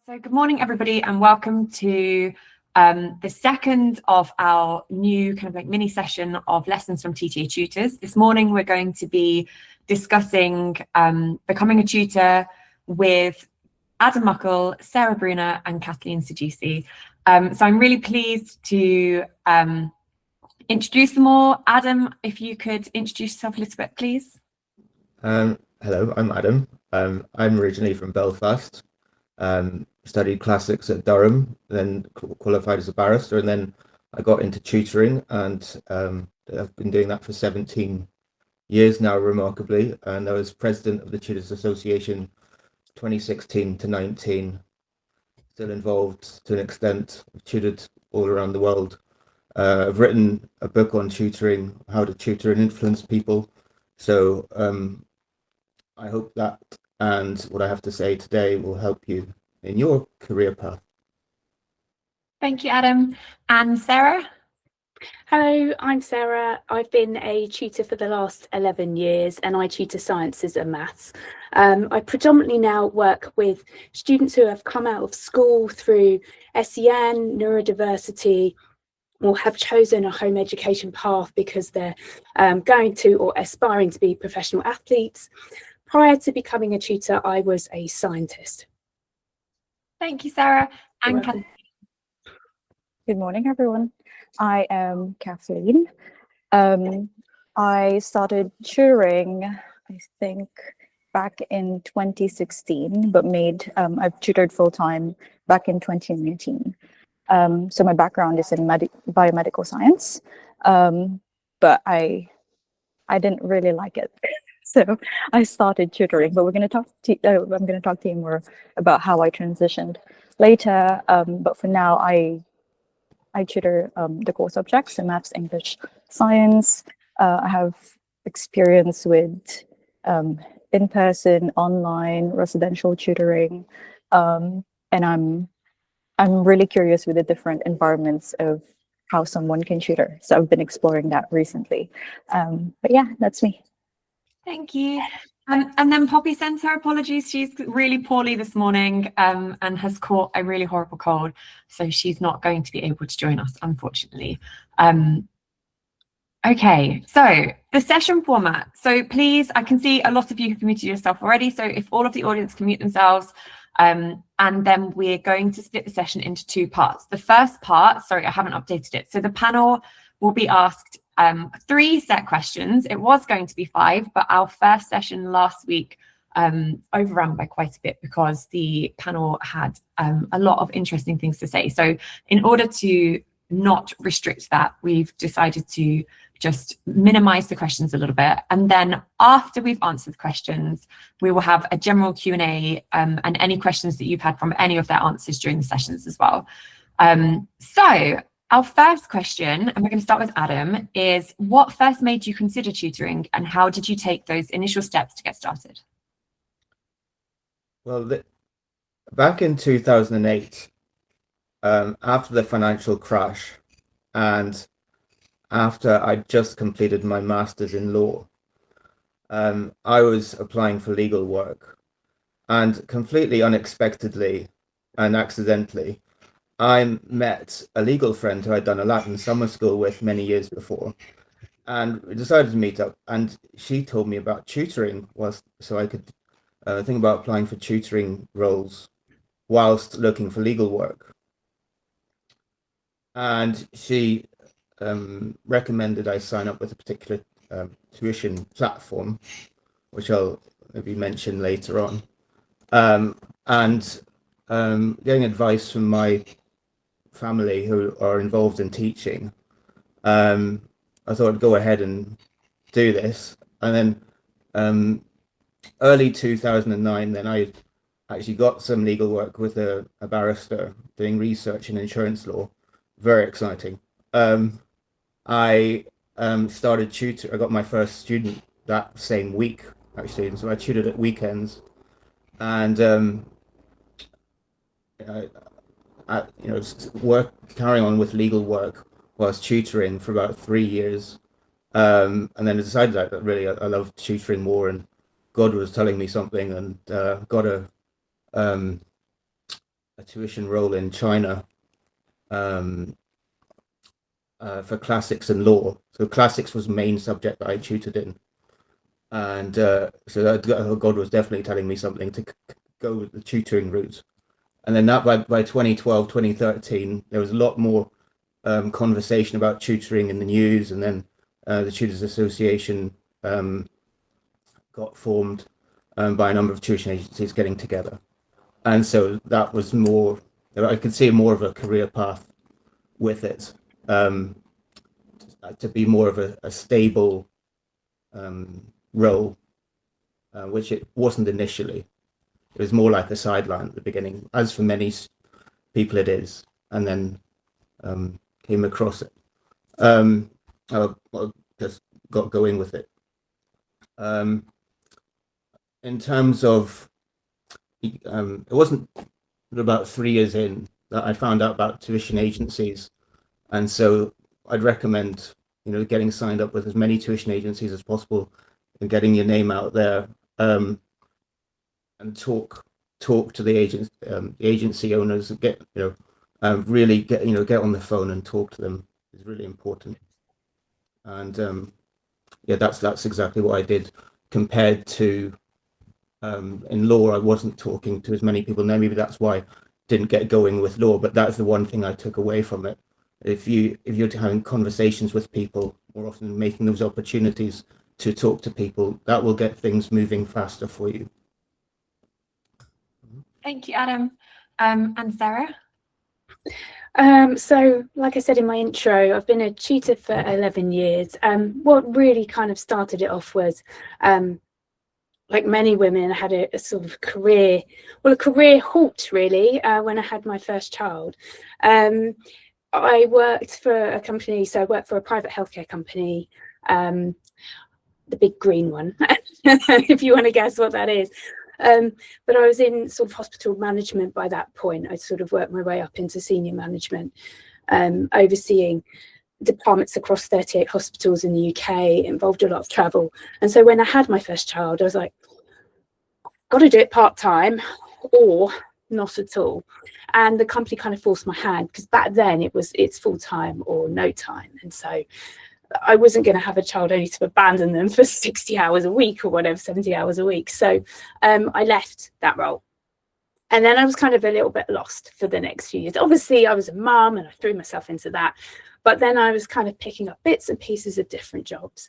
So good morning, everybody, and welcome to the second of our new kind of like mini session of lessons from TTA Tutors. This morning, we're going to be discussing becoming a tutor with Adam Muckle, Sarah Brouner and Cathleen Sagisi. So I'm really pleased to introduce them all. Adam, if you could introduce yourself a little bit, please. Hello, I'm Adam. I'm originally from Belfast. Studied classics at Durham, then qualified as a barrister, and then I got into tutoring, and I've been doing that for 17 years now, remarkably. And I was president of the Tutors Association 2016 to 19. Still involved to an extent. I've tutored all around the world. I've written a book on tutoring, how to tutor and influence people. So I hope that and what I have to say today will help you in your career path. Thank you, Adam. And Sarah? Hello, I'm Sarah. I've been a tutor for the last 11 years and I tutor sciences and maths. I predominantly now work with students who have come out of school through SEN, neurodiversity, or have chosen a home education path because they're going to or aspiring to be professional athletes. Prior to becoming a tutor, I was a scientist. Thank you, Sarah. And Kathleen. Good morning, everyone. I am Kathleen. I started tutoring, I think, back in 2016, but I've tutored full-time back in 2019. So my background is in biomedical science, but I didn't really like it. So I started tutoring, but I'm going to talk to you more about how I transitioned later. But for now, I tutor the core subjects, so maths, English, science. I have experience with in-person, online, residential tutoring, and I'm really curious with the different environments of how someone can tutor. So I've been exploring that recently. But yeah, that's me. Thank you. And then Poppy sends her apologies. She's really poorly this morning and has caught a really horrible cold. So she's not going to be able to join us, unfortunately. Okay, so the session format. So please, I can see a lot of you have muted yourself already. So if all of the audience can mute themselves, and then we're going to split the session into two parts. The first part, sorry, I haven't updated it. So the panel will be asked 3 set questions. It was going to be 5, but our first session last week overran by quite a bit because the panel had a lot of interesting things to say. So in order to not restrict that, we've decided to just minimize the questions a little bit. And then after we've answered the questions, we will have a general Q&A and any questions that you've had from any of their answers during the sessions as well. So our first question, and we're going to start with Adam, is what first made you consider tutoring and how did you take those initial steps to get started? Well, back in 2008, after the financial crash and after I'd just completed my master's in law, I was applying for legal work, and completely unexpectedly and accidentally, I met a legal friend who I'd done a Latin summer school with many years before, and we decided to meet up, and she told me about tutoring, so I could think about applying for tutoring roles whilst looking for legal work. And she recommended I sign up with a particular tuition platform, which I'll maybe mention later on, and getting advice from my family who are involved in teaching, I thought I'd go ahead and do this. And then early 2009, then I actually got some legal work with a barrister doing research in insurance law. Very exciting. I started tutor. I got my first student that same week, actually, and so I tutored at weekends, and carrying on with legal work whilst tutoring for about 3 years, and then I decided that really I loved tutoring more, and God was telling me something, and got a tuition role in China for classics and law. So classics was the main subject that I tutored in, and so that, God was definitely telling me something to go with the tutoring route. And then that by 2012, 2013, there was a lot more conversation about tutoring in the news, and then the Tutors Association got formed by a number of tuition agencies getting together. And so that was more, I could see more of a career path with it, to be more of a stable role, which it wasn't initially. It was more like a sideline at the beginning, as for many people it is, and then came across it. I just got going with it. In terms of, it wasn't about 3 years in that I found out about tuition agencies, and so I'd recommend, you know, getting signed up with as many tuition agencies as possible and getting your name out there, and talk to the agency owners, get, you know, really get on the phone and talk to them is really important. And yeah, that's exactly what I did, compared to in law. I wasn't talking to as many people. Now maybe that's why I didn't get going with law, but that's the one thing I took away from it. If you're having conversations with people more often, making those opportunities to talk to people, that will get things moving faster for you. Thank you, Adam. And Sarah? So, like I said in my intro, I've been a tutor for 11 years. What really kind of started it off was, like many women, I had a sort of career halt really when I had my first child. I worked for a company, so I worked for a private healthcare company, the big green one, if you want to guess what that is. But I was in sort of hospital management by that point. I sort of worked my way up into senior management, overseeing departments across 38 hospitals in the UK, involved a lot of travel. And so when I had my first child, I was like, got to do it part-time or not at all. And the company kind of forced my hand, because back then it's full-time or no time. And so I wasn't going to have a child only to abandon them for 60 hours a week or whatever, 70 hours a week. So I left that role. And then I was kind of a little bit lost for the next few years. Obviously, I was a mum and I threw myself into that. But then I was kind of picking up bits and pieces of different jobs.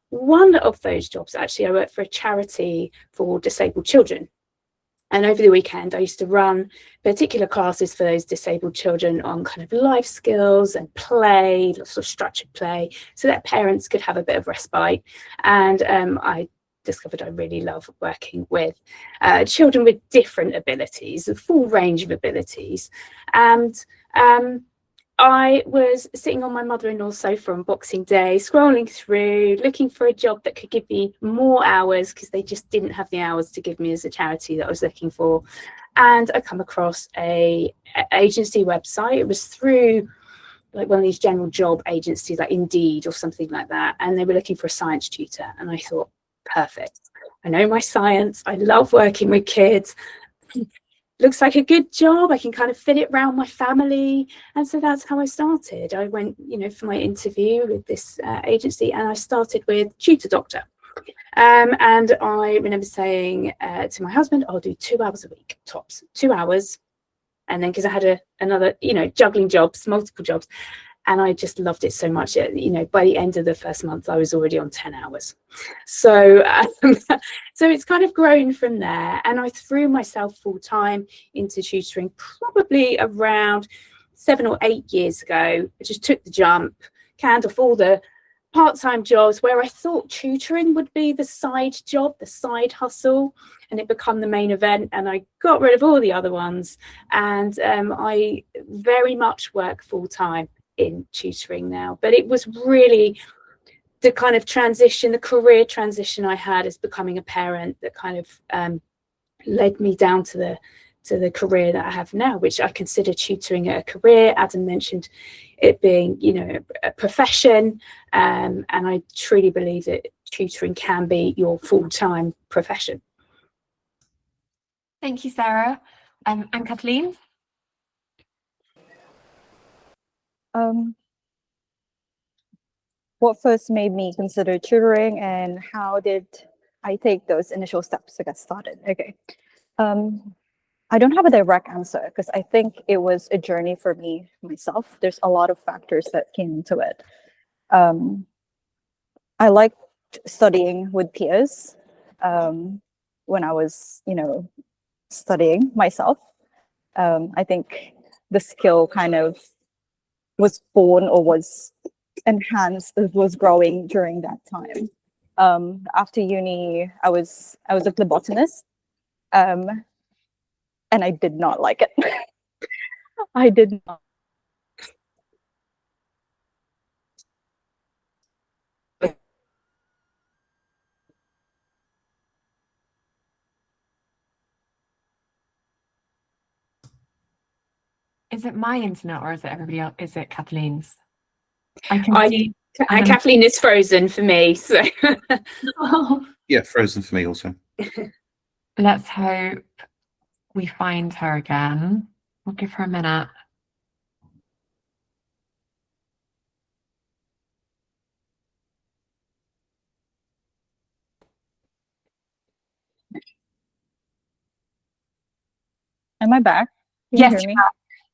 One of those jobs, actually, I worked for a charity for disabled children. And over the weekend, I used to run particular classes for those disabled children on kind of life skills and play, lots of structured play, so that parents could have a bit of respite. And I discovered I really love working with children with different abilities, a full range of abilities. And I was sitting on my mother-in-law's sofa on Boxing Day, scrolling through, looking for a job that could give me more hours, because they just didn't have the hours to give me as a charity that I was looking for. And I come across a agency website. It was through like one of these general job agencies like Indeed or something like that. And they were looking for a science tutor. And I thought, perfect. I know my science. I love working with kids. Looks like a good job. I can kind of fit it around my family. And so that's how I started. I went, you know, for my interview with this agency, and I started with Tutor Doctor. And I remember saying to my husband, I'll do 2 hours a week, tops, 2 hours. And then because I had another, you know, juggling jobs, multiple jobs. And I just loved it so much. You know, by the end of the first month, I was already on 10 hours. So, so it's kind of grown from there. And I threw myself full time into tutoring probably around 7 or 8 years ago. I just took the jump, canned off all the part-time jobs where I thought tutoring would be the side job, the side hustle, and it became the main event. And I got rid of all the other ones. And I very much work full time in tutoring now. But it was really the kind of transition, the career transition I had as becoming a parent that kind of led me down to the career that I have now, which I consider tutoring a career. Adam mentioned it being, you know, a profession, and I truly believe that tutoring can be your full-time profession. Thank you, Sarah. And Kathleen? What first made me consider tutoring, and how did I take those initial steps to get started? Okay. I don't have a direct answer because I think it was a journey for me myself. There's a lot of factors that came into it. I liked studying with peers when I was, studying myself. I think the skill kind of was born or was enhanced, was growing during that time. After uni, I was a phlebotomist, and I did not like it. I did not. Is it my internet or is it everybody else? Is it Kathleen's? I can see. Kathleen is frozen for me, so. Yeah, frozen for me also. Let's hope we find her again. We'll give her a minute. Am I back? Can Yes, you hear me?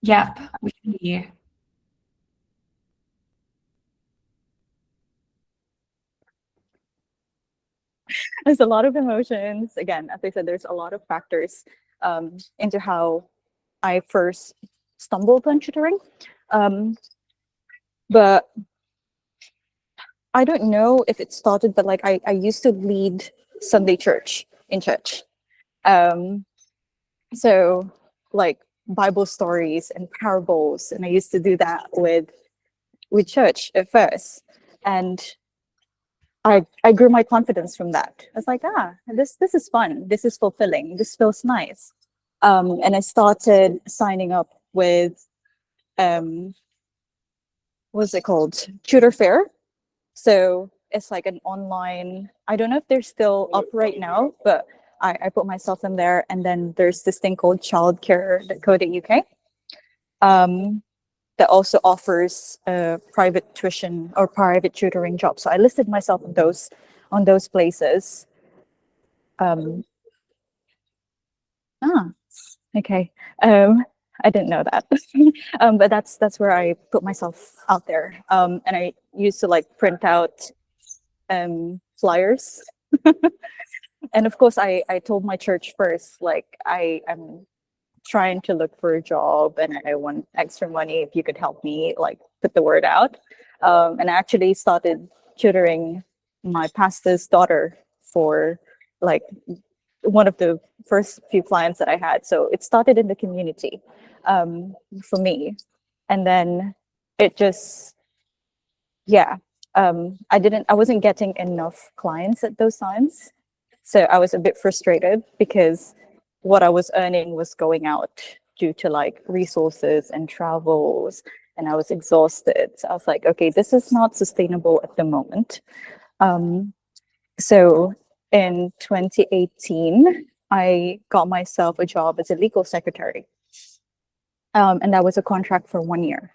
Yep, we can hear you. There's a lot of emotions. Again, as I said, there's a lot of factors into how I first stumbled on tutoring. But I don't know if it started, but like I used to lead Sunday church in church. So like Bible stories and parables, and I used to do that with church at first. And I grew my confidence from that. I was like, this is fun. This is fulfilling. This feels nice. And I started signing up with, what's it called? Tutor Fair. So it's like an online, I don't know if they're still up right now, but I put myself in there. And then there's this thing called childcare.co.uk. That also offers private tuition or private tutoring jobs. So I listed myself on those places. Okay. I didn't know that. But that's where I put myself out there. And I used to like print out flyers. And of course, I told my church first, like I'm trying to look for a job and I want extra money if you could help me like put the word out. And I actually started tutoring my pastor's daughter for like one of the first few clients that I had. So it started in the community for me. And then it just, I wasn't getting enough clients at those times. So I was a bit frustrated because what I was earning was going out due to like resources and travels, and I was exhausted. So I was like, okay, this is not sustainable at the moment. So in 2018, I got myself a job as a legal secretary. And that was a contract for 1 year.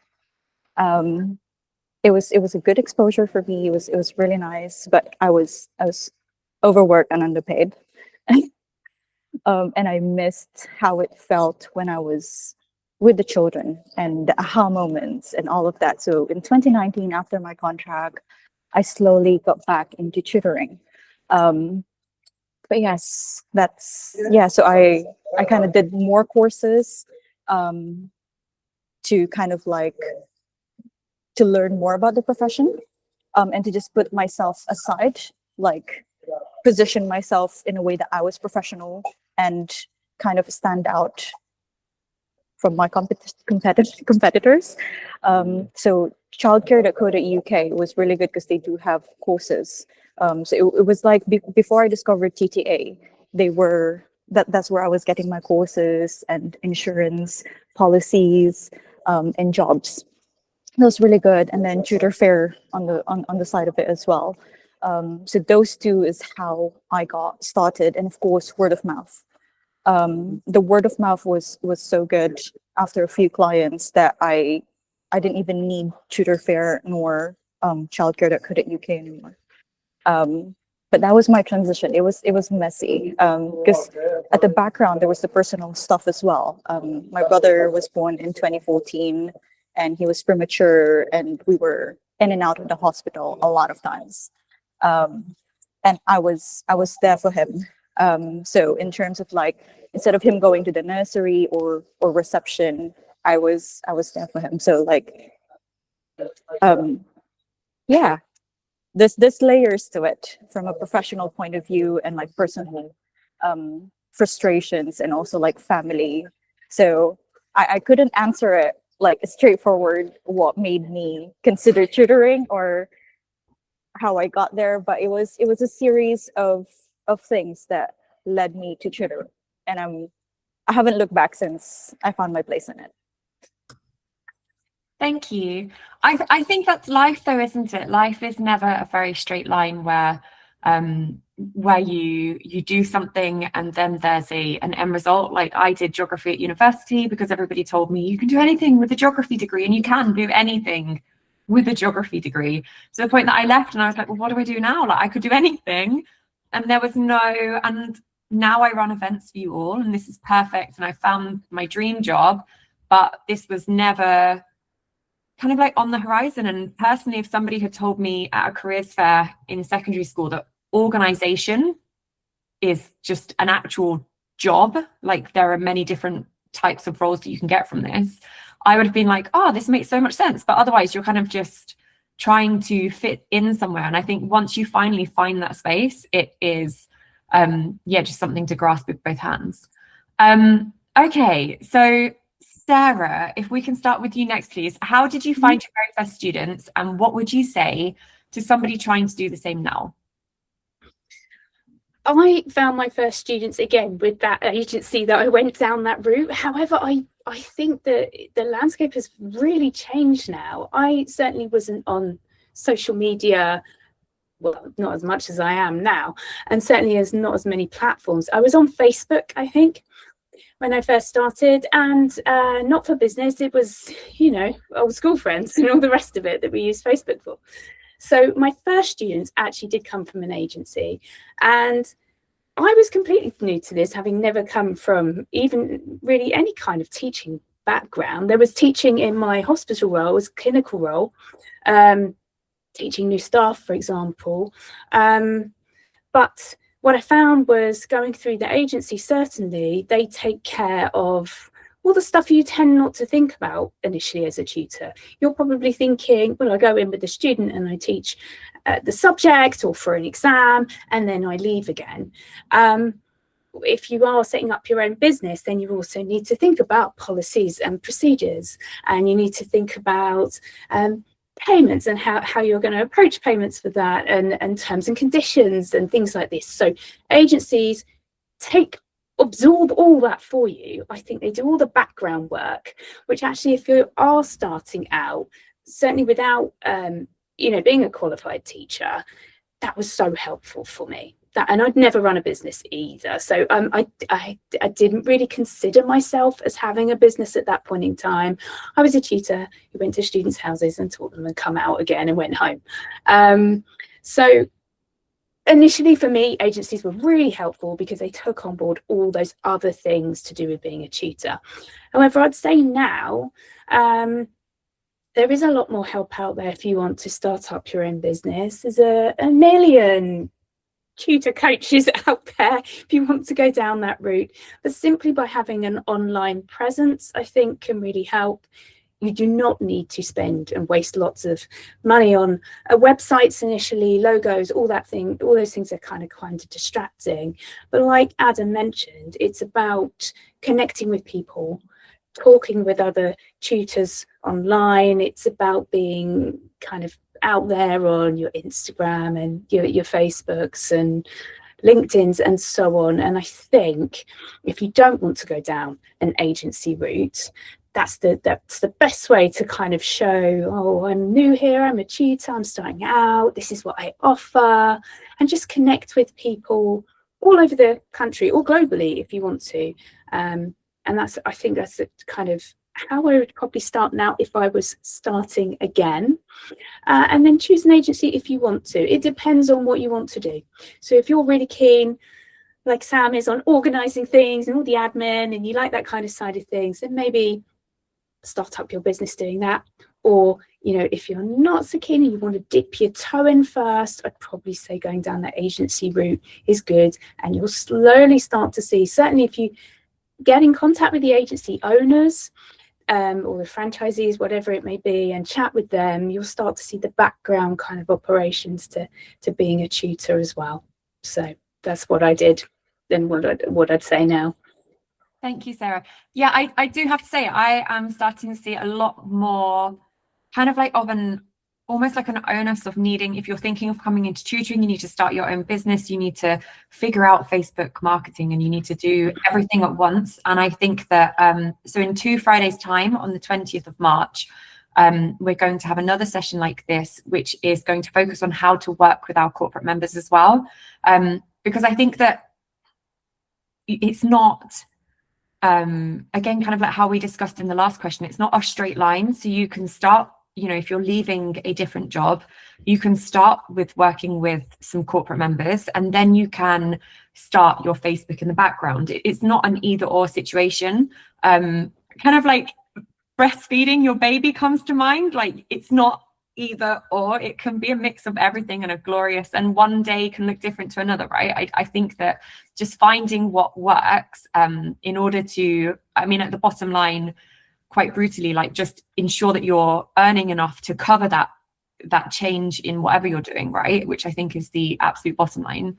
It was a good exposure for me. It was really nice, but I was overworked and underpaid. And I missed how it felt when I was with the children and the aha moments and all of that. So in 2019, after my contract, I slowly got back into tutoring. But yes, so I kind of did more courses to kind of like to learn more about the profession and to just put myself aside, like position myself in a way that I was professional and kind of stand out from my competitors. So childcare.co.uk was really good because they do have courses. So it was like before I discovered TTA, that's where I was getting my courses and insurance policies and jobs. That was really good. And then Tutor Fair on the side of it as well. So those two is how I got started, and of course word of mouth. The word of mouth was so good after a few clients that I I didn't even need tutor fare nor childcare.co.uk anymore. But that was my transition. It was messy because at the background there was the personal stuff as well. My brother was born in 2014 and he was premature, and we were in and out of the hospital a lot of times. And I was there for him. So in terms of like, instead of him going to the nursery or reception, I was there for him. So like, yeah. There's layers to it from a professional point of view and like personal frustrations and also like family. So I couldn't answer it like straightforward what made me consider tutoring or how I got there, but it was a series of things that led me to tutor, and I haven't looked back since I found my place in it. Thank you. I think that's life though, isn't it? Life is never a very straight line where you do something and then there's an end result. Like I did geography at university because everybody told me you can do anything with a geography degree, and you can do anything with a geography degree. To the point that I left and I was like, well, what do I do now? Like I could do anything. And there was and now I run events for you all, and this is perfect. And I found my dream job, but this was never kind of like on the horizon. And personally, if somebody had told me at a careers fair in secondary school that organization is just an actual job, like there are many different types of roles that you can get from this, I would have been like, oh, this makes so much sense. But otherwise you're kind of just trying to fit in somewhere. And I think once you finally find that space, it is just something to grasp with both hands. Okay, so Sarah, if we can start with you next, please. How did you find your very first students, and what would you say to somebody trying to do the same now? I found my first students again with that agency that I went down that route. However, I think that the landscape has really changed now. I certainly wasn't on social media, well, not as much as I am now, and certainly not as many platforms. I was on Facebook, I think, when I first started, and not for business. It was, old school friends and all the rest of it that we use Facebook for. So my first students actually did come from an agency, and I was completely new to this, having never come from even really any kind of teaching background. There was teaching in my hospital role, as clinical role, teaching new staff, for example. But what I found was going through the agency, certainly they take care of all the stuff you tend not to think about initially as a tutor. You're probably thinking, well, I go in with the student and I teach the subject or for an exam, and then I leave again. If you are setting up your own business, then you also need to think about policies and procedures, and you need to think about payments and how you're going to approach payments for that, and terms and conditions and things like this. So agencies absorb all that for you. I think they do all the background work, which actually, if you are starting out, certainly without being a qualified teacher, that was so helpful for me. And I'd never run a business either, so I didn't really consider myself as having a business at that point in time. I was a tutor who went to students' houses and taught them and come out again and went home. So initially for me, agencies were really helpful because they took on board all those other things to do with being a tutor. However, I'd say now there is a lot more help out there if you want to start up your own business. There's a million tutor coaches out there if you want to go down that route, but simply by having an online presence, I think, can really help. You do not need to spend and waste lots of money on websites initially, logos, all those things are kind of distracting. But like Adam mentioned, it's about connecting with people, talking with other tutors online. It's about being kind of out there on your Instagram and your Facebooks and LinkedIn's and so on. And I think if you don't want to go down an agency route, that's the best way to kind of show, oh, I'm new here, I'm a tutor, I'm starting out, this is what I offer, and just connect with people all over the country or globally if you want to. And I think that's kind of how I would probably start now if I was starting again. And then choose an agency if you want to. It depends on what you want to do. So if you're really keen, like Sam is, on organising things and all the admin, and you like that kind of side of things, then maybe start up your business doing that. Or, you know, if you're not so keen and you want to dip your toe in first, I'd probably say going down that agency route is good. And you'll slowly start to see, certainly if you get in contact with the agency owners, or the franchisees, whatever it may be, and chat with them, you'll start to see the background kind of operations to being a tutor as well. So that's what I did and what I'd say now. Thank you, Sarah. Yeah, I do have to say, I am starting to see a lot more kind of like of an, almost like an onus of needing, if you're thinking of coming into tutoring, you need to start your own business, you need to figure out Facebook marketing, and you need to do everything at once. And I think that, so in 2 Fridays time, on the 20th of March, we're going to have another session like this, which is going to focus on how to work with our corporate members as well. Because I think that it's not, again, kind of like how we discussed in the last question, it's not a straight line. So you can start, you know, if you're leaving a different job, you can start with working with some corporate members, and then you can start your Facebook in the background. It's not an either or situation. Kind of like breastfeeding your baby comes to mind. Like, it's not either or, it can be a mix of everything, and a glorious, and one day can look different to another, right? I think that just finding what works in order to, I mean, at the bottom line, quite brutally, like, just ensure that you're earning enough to cover that change in whatever you're doing, right? Which I think is the absolute bottom line,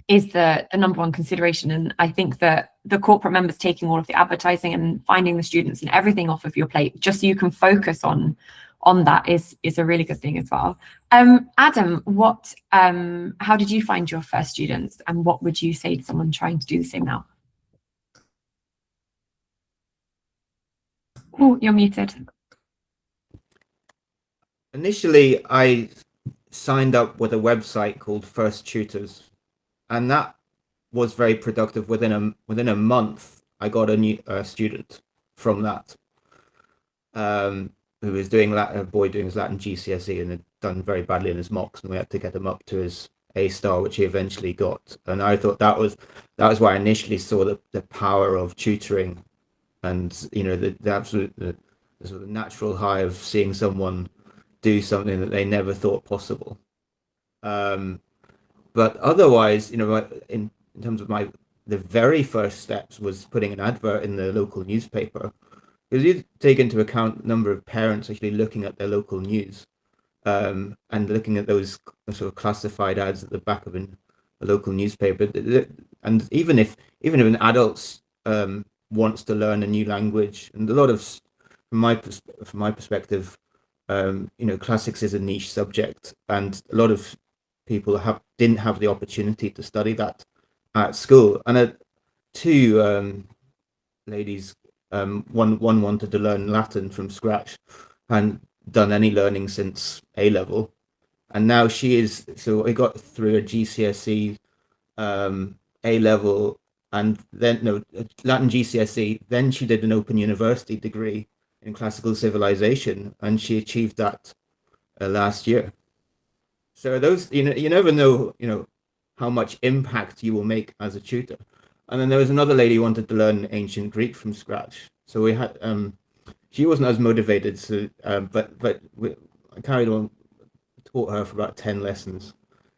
is the number one consideration. And I think that the corporate members taking all of the advertising and finding the students and everything off of your plate, just so you can focus on that, is a really good thing as well. Adam, what how did you find your first students, and what would you say to someone trying to do the same now? Oh, you're muted. Initially, I signed up with a website called First Tutors, and that was very productive. Within a month, I got a new student from that, who was doing a boy doing his Latin GCSE and had done very badly in his mocks, and we had to get him up to his A star, which he eventually got. And I thought that was where I initially saw the power of tutoring, and, you know, the absolute the sort of natural high of seeing someone do something that they never thought possible. But otherwise, you know, in terms of the very first steps was putting an advert in the local newspaper, because you take into account the number of parents actually looking at their local news, and looking at those sort of classified ads at the back of a local newspaper. And even if an adult wants to learn a new language, and a lot of, from my perspective, you know, classics is a niche subject, and a lot of people didn't have the opportunity to study that at school. And 2 ladies, one wanted to learn Latin from scratch, and done any learning since A level, and now so I got through a GCSE, A level, and then Latin GCSE. Then she did an Open University degree in classical civilization, and she achieved that last year. So those, you know, you never know, you know, how much impact you will make as a tutor. And then there was another lady who wanted to learn ancient Greek from scratch. So we had, she wasn't as motivated, so but I carried on, taught her for about 10 lessons.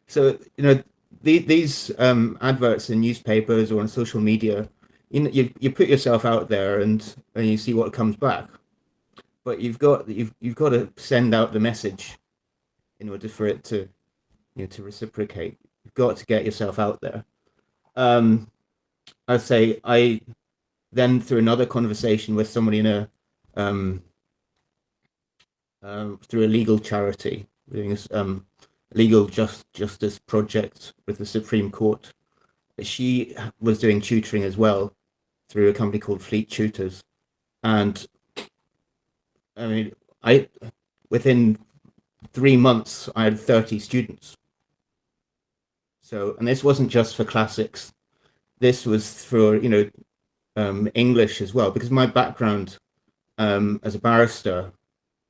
So, you know, these adverts in newspapers or on social media, you put yourself out there, and you see what comes back. But you've got to send out the message in order for it to, you know, to reciprocate. You've got to get yourself out there. I'd say I then, through another conversation with somebody in a through a legal charity, doing a legal justice project with the Supreme Court, she was doing tutoring as well through a company called Fleet Tutors. And I mean, within 3 months, I had 30 students. So, and this wasn't just for classics. This was for, you know, English as well, because my background as a barrister,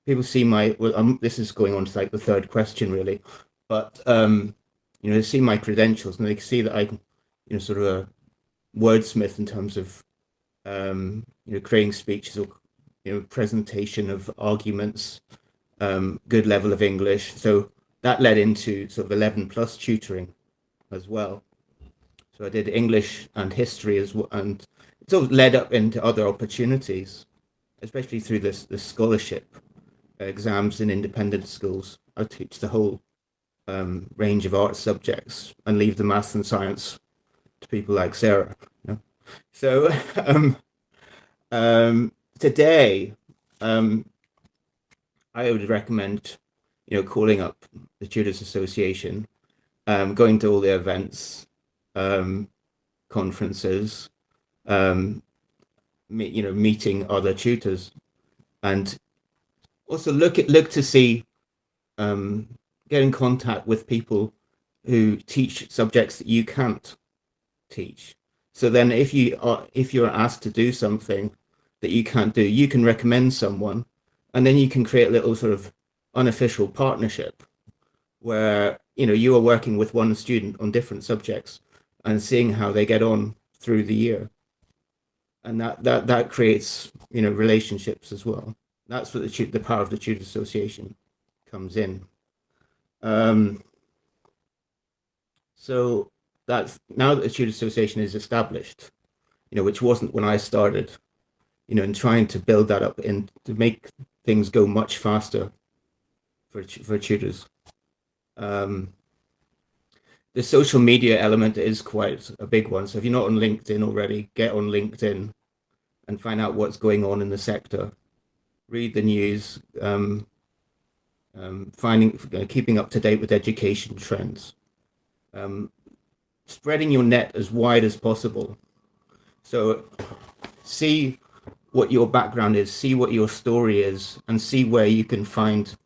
people see my, well, this is going on to like the third question really, but you know, they see my credentials and they see that I can, you know, sort of a wordsmith in terms of you know, creating speeches or, you know, presentation of arguments, good level of English. So that led into sort of 11+ tutoring as well. So I did English and history as well, and it sort of led up into other opportunities, especially through this scholarship exams in independent schools. I teach the whole range of art subjects and leave the maths and science to people like Sarah. You know? So today, I would recommend, you know, calling up the Tutors Association, going to all the events, conferences, you know, meeting other tutors, and also look to see, get in contact with people who teach subjects that you can't teach. So then if you're asked to do something that you can't do, you can recommend someone, and then you can create a little sort of unofficial partnership where, you know, you are working with one student on different subjects and seeing how they get on through the year. And that creates, you know, relationships as well. That's what the power of the Tutor Association comes in. So that's, now that the Tutor Association is established, you know, which wasn't when I started, you know, and trying to build that up and to make things go much faster for tutors. The social media element is quite a big one. So if you're not on LinkedIn already, get on LinkedIn and find out what's going on in the sector. Read the news, keeping up to date with education trends, spreading your net as wide as possible. So see what your background is, see what your story is, and see where you can find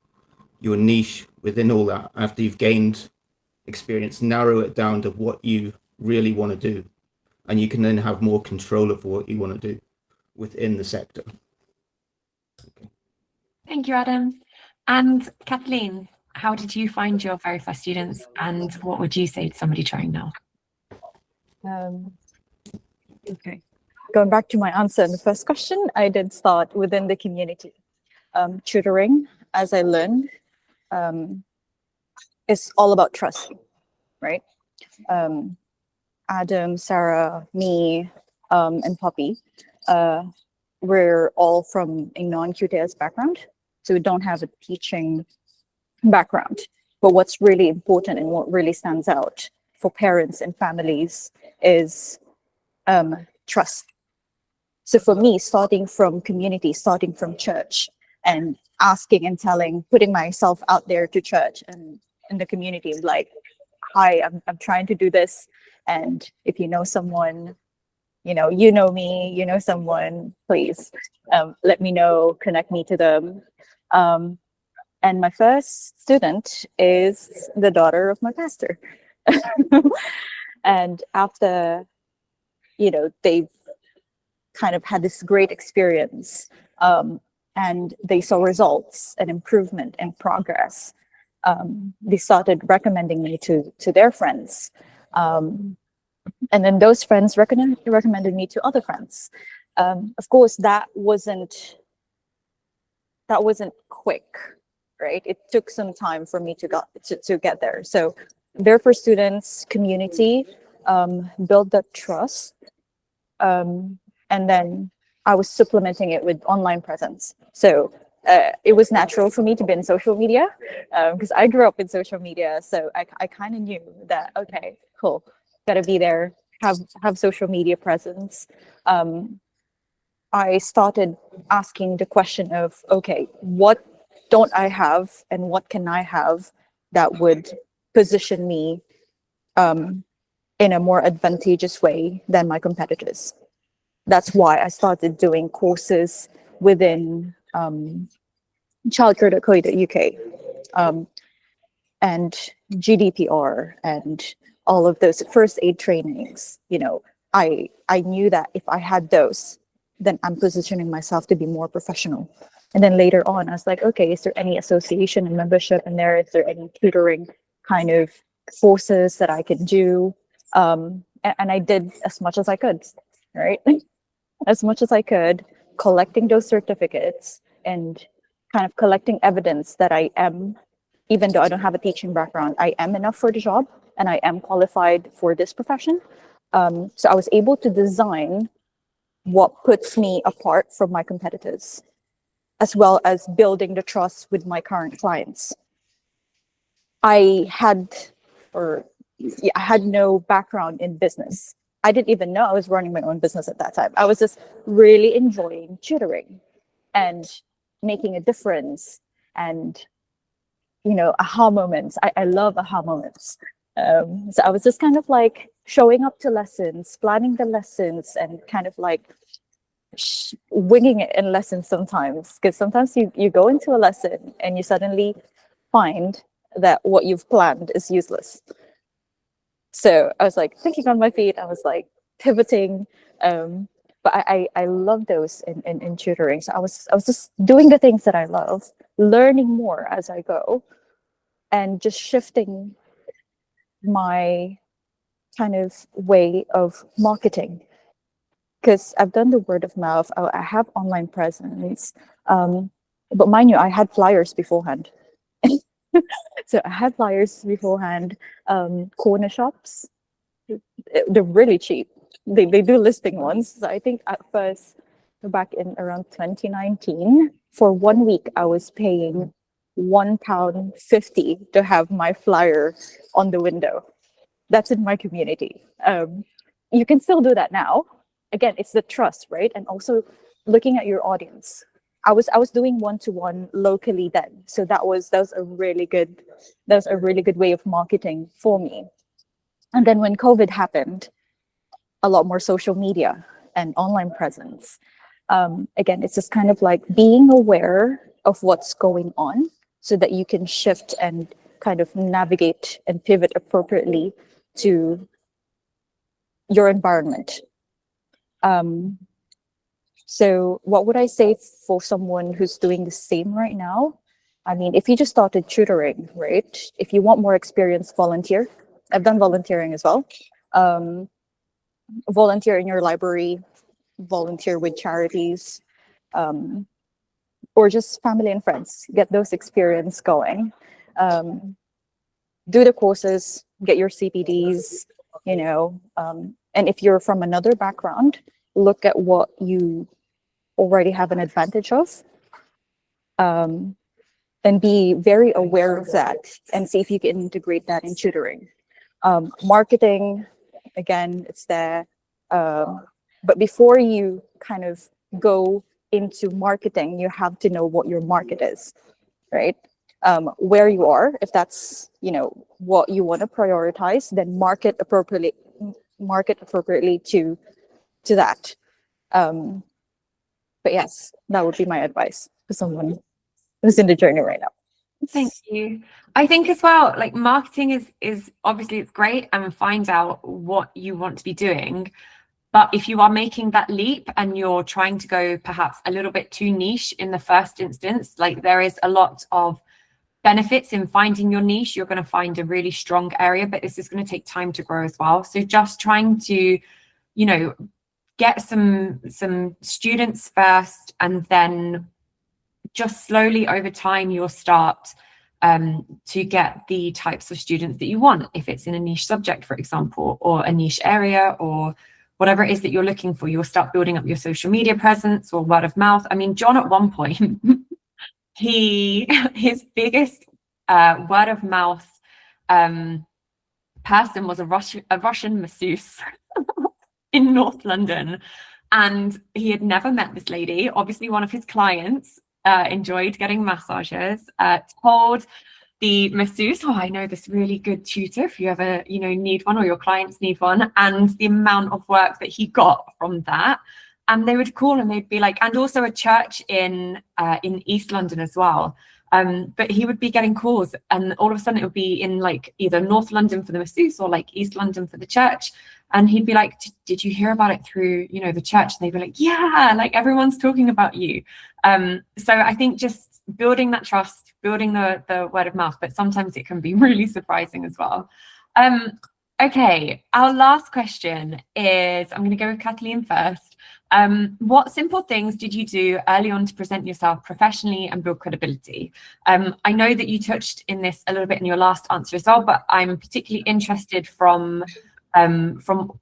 your niche within all that. After you've gained experience, narrow it down to what you really want to do, and you can then have more control of what you want to do within the sector. Okay. Thank you, Adam. And Kathleen, how did you find your very first students, and what would you say to somebody trying now? Okay, going back to my answer in the first question, I did start within the community. Tutoring, as I learned, is all about trust, right? Adam, Sarah, me, and Poppy, we're all from a non-QTS background, so we don't have a teaching background. But what's really important and what really stands out for parents and families is trust. So for me, starting from community, starting from church, and asking and telling, putting myself out there to church and in the community, like, hi, I'm trying to do this, and if you know someone, you know me, you know someone, please let me know, connect me to them. And my first student is the daughter of my pastor. And after, you know, they've kind of had this great experience, and they saw results and improvement and progress, they started recommending me to their friends. And then those friends recommended me to other friends. Of course, that wasn't quick, right? It took some time for me to get there. So there for students, community, build that trust. And then I was supplementing it with online presence. So it was natural for me to be in social media because I grew up in social media. So I kind of knew that, okay, cool, gotta be there, have social media presence. I started asking the question of, okay, what don't I have and what can I have that would position me in a more advantageous way than my competitors. That's why I started doing courses within childcare.co.uk and GDPR and all of those first aid trainings, you know, I knew that if I had those, then I'm positioning myself to be more professional. And then later on, I was like, okay, is there any association and membership in there? Is there any tutoring kind of courses that I could do? And I did as much as I could, right? As much as I could, collecting those certificates and kind of collecting evidence that I am, even though I don't have a teaching background, I am enough for the job and I am qualified for this profession. So I was able to design what puts me apart from my competitors, as well as building the trust with my current clients. I had no background in business. I didn't even know I was running my own business at that time. I was just really enjoying tutoring and making a difference and, aha moments. I love aha moments. So I was just kind of like showing up to lessons, planning the lessons, and kind of like winging it in lessons sometimes. Because sometimes you go into a lesson and you suddenly find that what you've planned is useless. So I was like thinking on my feet, I was like pivoting. But I love those in tutoring. So I was just doing the things that I love, learning more as I go, and just shifting my kind of way of marketing. Because I've done the word of mouth, I have online presence, but mind you, I had flyers beforehand. So I had flyers beforehand, corner shops, they're really cheap. They do listing ones. So I think at first, back in around 2019, for 1 week, I was paying £1.50 to have my flyer on the window. That's in my community. You can still do that now. Again, it's the trust, right? And also looking at your audience. I was doing one-to-one locally then, so that was a really good way of marketing for me. And then when COVID happened, a lot more social media and online presence. Again, it's just kind of like being aware of what's going on so that you can shift and kind of navigate and pivot appropriately to your environment. So what would I say for someone who's doing the same right now? I mean, if you just started tutoring, right? If you want more experience, volunteer. I've done volunteering as well. Volunteer in your library, volunteer with charities, or just family and friends. Get those experience going. Do the courses, get your CPDs, and if you're from another background, look at what you already have an advantage of, and be very aware of that and see if you can integrate that in tutoring. Marketing, again, it's there. But before you kind of go into marketing, you have to know what your market is, right? Where you are, if that's, what you want to prioritize, then market appropriately to that. But yes, that would be my advice for someone who's in the journey right now. Thank you. I think as well, like marketing is obviously it's great and find out what you want to be doing. But if you are making that leap and you're trying to go perhaps a little bit too niche in the first instance, like there is a lot of benefits in finding your niche. You're going to find a really strong area, but this is going to take time to grow as well. So just trying to, get some students first, and then just slowly over time you'll start to get the types of students that you want, if it's in a niche subject, for example, or a niche area, or whatever it is that you're looking for. You'll start building up your social media presence or word of mouth. I mean, John at one point, his biggest word of mouth person was a Russian masseuse in North London, and he had never met this lady. Obviously, one of his clients enjoyed getting massages, told the masseuse, oh, I know this really good tutor if you ever need one, or your clients need one. And the amount of work that he got from that, and they would call and they'd be like, and also a church in East London as well. But he would be getting calls, and all of a sudden it would be in like either North London for the masseuse or like East London for the church. And he'd be like, did you hear about it through, you know, the church? And they'd be like, yeah, like everyone's talking about you. So I think just building that trust, building the word of mouth, but sometimes it can be really surprising as well. Okay, our last question is, I'm going to go with Kathleen first. What simple things did you do early on to present yourself professionally and build credibility? I know that you touched in this a little bit in your last answer as well, but I'm particularly interested from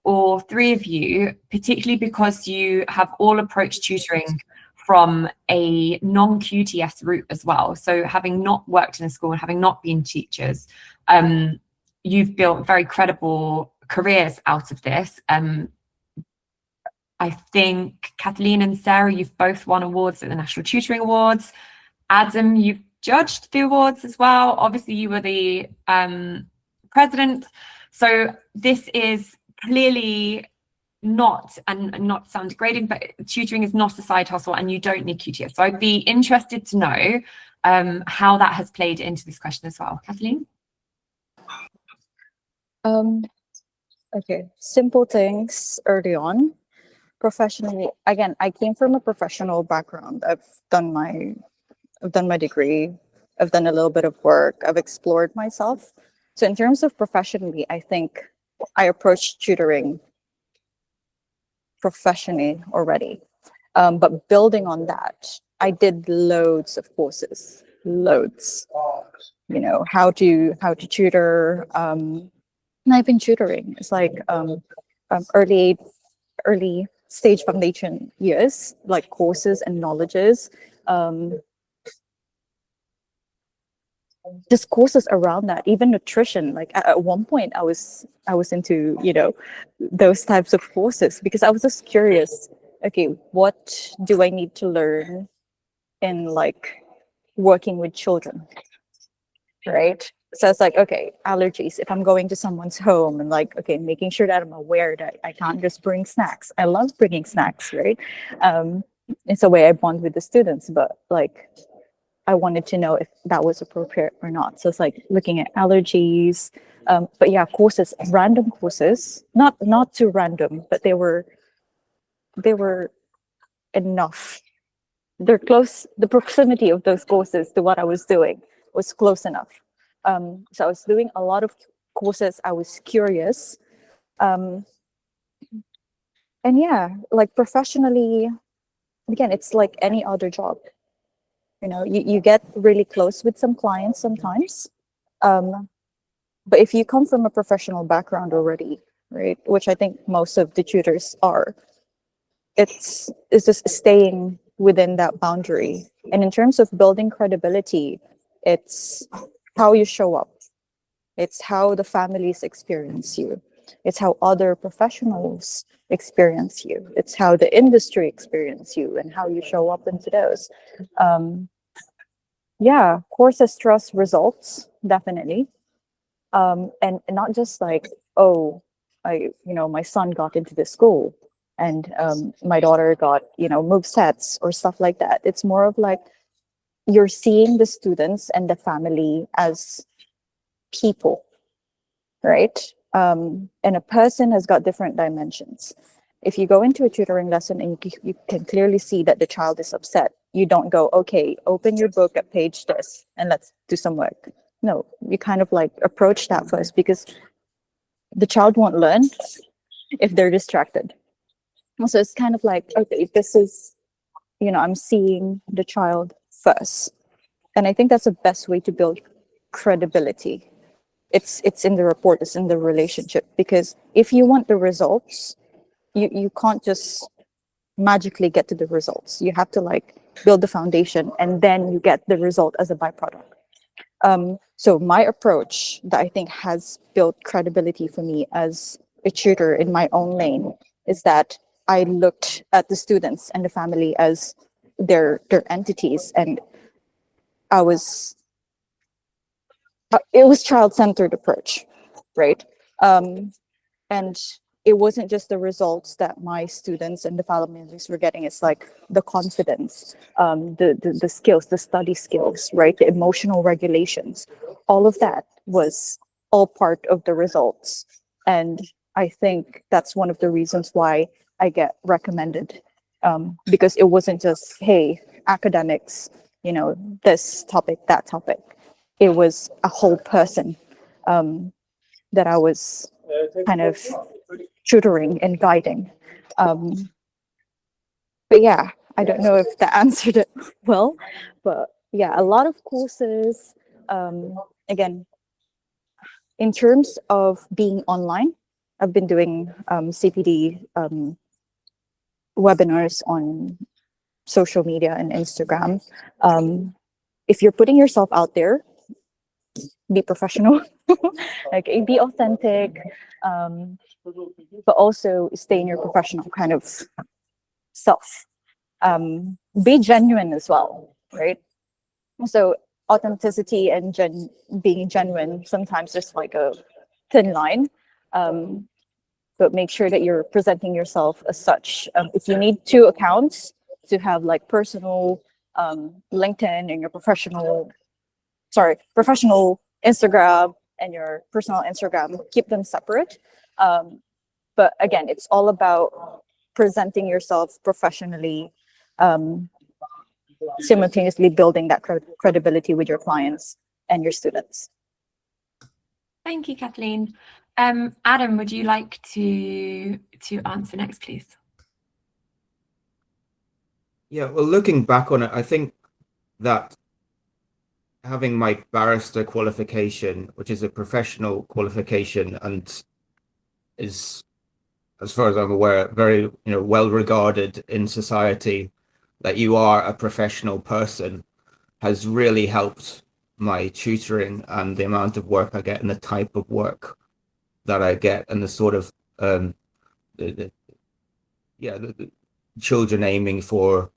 all three of you, particularly because you have all approached tutoring from a non-QTS route as well. So having not worked in a school and having not been teachers, you've built very credible careers out of this. I think Kathleen and Sarah, you've both won awards at the National Tutoring Awards. Adam, you've judged the awards as well. Obviously, you were the president. So this is clearly not, and not to sound degrading, but tutoring is not a side hustle and you don't need QTS. So I'd be interested to know how that has played into this question as well. Kathleen? Okay, simple things early on. Professionally, again, I came from a professional background. I've done my degree. I've done a little bit of work. I've explored myself. So in terms of professionally, I think I approached tutoring professionally already. But building on that, I did loads of courses, loads. You know, how to tutor. Not even tutoring. It's like early stage foundation years, like courses and knowledges. Just courses around that, even nutrition. Like at one point, I was into, you know, those types of courses because I was just curious. Okay, what do I need to learn in like working with children, right? So it's like, okay, allergies. If I'm going to someone's home and like, okay, making sure that I'm aware that I can't just bring snacks. I love bringing snacks, right? It's a way I bond with the students, but like, I wanted to know if that was appropriate or not. So it's like looking at allergies, but yeah, courses, random courses, not too random, but they were enough. They're close. The proximity of those courses to what I was doing was close enough. So I was doing a lot of courses. I was curious. And yeah, like professionally, again, it's like any other job. You know, you get really close with some clients sometimes. But if you come from a professional background already, right, which I think most of the tutors are, it's just staying within that boundary. And in terms of building credibility, it's how you show up. It's how the families experience you. It's how other professionals experience you. It's how the industry experience you and how you show up into those. Yeah, courses trust results, definitely. And not just like, oh, my son got into this school and my daughter got, move sets or stuff like that. It's more of like, you're seeing the students and the family as people, right? And a person has got different dimensions. If you go into a tutoring lesson and you can clearly see that the child is upset, you don't go, okay, open your book at page this and let's do some work. No, you kind of like approach that first because the child won't learn if they're distracted. So it's kind of like, okay, this is, I'm seeing the child first. And I think that's the best way to build credibility. It's in the rapport, it's in the relationship, because if you want the results, you can't just magically get to the results. You have to like build the foundation and then you get the result as a byproduct. So my approach that I think has built credibility for me as a tutor in my own lane is that I looked at the students and the family as their entities, and it was child-centered approach, right? And it wasn't just the results that my students and the families were getting. It's like the confidence, the skills, the study skills, right? The emotional regulations, all of that was all part of the results. And I think that's one of the reasons why I get recommended, because it wasn't just, hey, academics, this topic, that topic. It was a whole person that I was kind of tutoring and guiding. But yeah, I don't know if that answered it well, but yeah, a lot of courses. Again, in terms of being online, I've been doing CPD webinars on social media and Instagram. If you're putting yourself out there, be professional, like be authentic, but also stay in your professional kind of self. Be genuine as well, right? So authenticity and being genuine, sometimes there's like a thin line, but make sure that you're presenting yourself as such. If you need 2 accounts to have like personal LinkedIn and your professional Instagram and your personal Instagram, keep them separate. But again, it's all about presenting yourself professionally, simultaneously building that credibility with your clients and your students. Thank you, Kathleen. Adam, would you like to answer next, please? Yeah, well, looking back on it, I think that having my barrister qualification, which is a professional qualification and is, as far as I'm aware, very well regarded in society, that you are a professional person, has really helped my tutoring and the amount of work I get and the type of work that I get and the sort of the children aiming for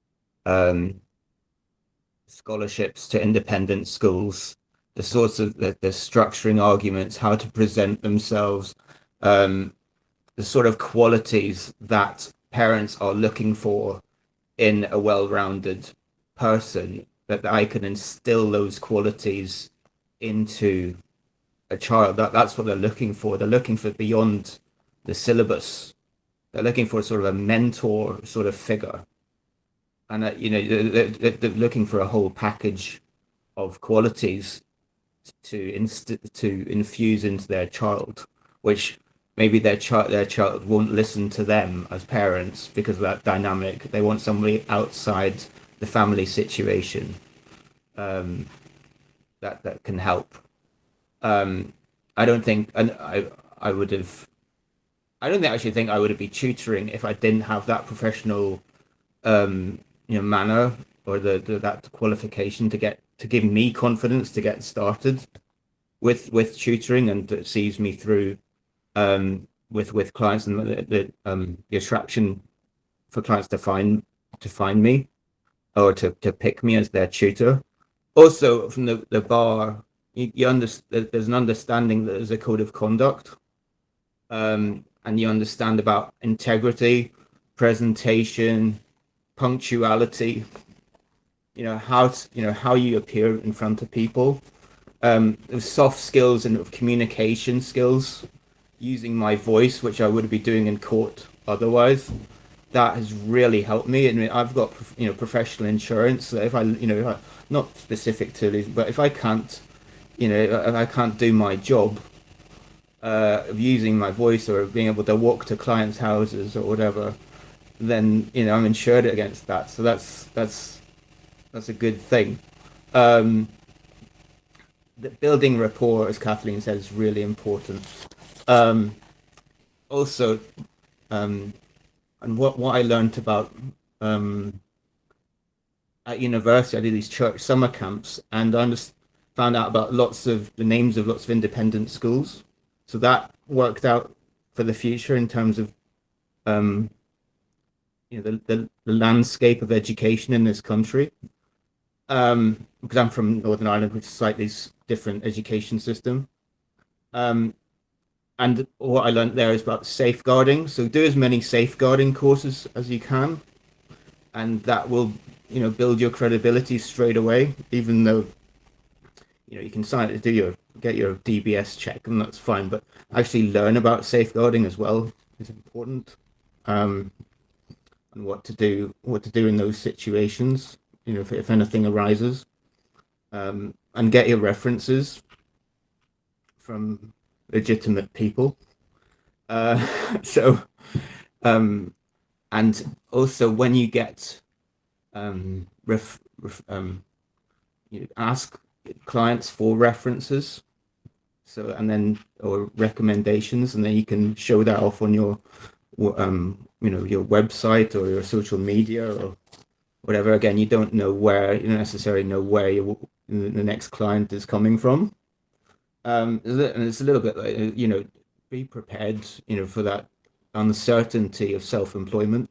scholarships to independent schools, the sorts of the structuring arguments, how to present themselves, the sort of qualities that parents are looking for in a well-rounded person, that I can instill those qualities into a child. That's what they're looking for. They're looking for beyond the syllabus. They're looking for sort of a mentor sort of figure. And they're looking for a whole package of qualities to infuse into their child, which maybe their child won't listen to them as parents because of that dynamic. They want somebody outside the family situation that can help. I don't think, and I would have. I don't actually think I would be tutoring if I didn't have that professional manner or that qualification to give me confidence to get started with tutoring, and it sees me through with clients, and the attraction for clients to find me or to pick me as their tutor. Also from the bar, there's an understanding that there's a code of conduct, and you understand about integrity, presentation, punctuality, how you appear in front of people, soft skills and communication skills, using my voice, which I would be doing in court otherwise. That has really helped me. I mean, I've got professional insurance, so if I not specific to these, but if I can't do my job of using my voice or being able to walk to clients' houses or whatever, then I'm insured against that. So that's a good thing. The building rapport, as Kathleen said, is really important. Also, and what I learned about at university, I did these church summer camps, and I found out about the names of lots of independent schools. So that worked out for the future in terms of the landscape of education in this country. Because I'm from Northern Ireland, which is a slightly different education system. And what I learned there is about safeguarding. So do as many safeguarding courses as you can, and that will, build your credibility straight away. Even though, you can get your DBS check, and that's fine, but actually learn about safeguarding as well is important, and what to do in those situations, if anything arises, and get your references from legitimate people. And also when you get you ask clients for references, or recommendations, and then you can show that off on your your website or your social media or whatever. Again, you don't necessarily know where the next client is coming from, and it's a little bit like, be prepared for that uncertainty of self-employment.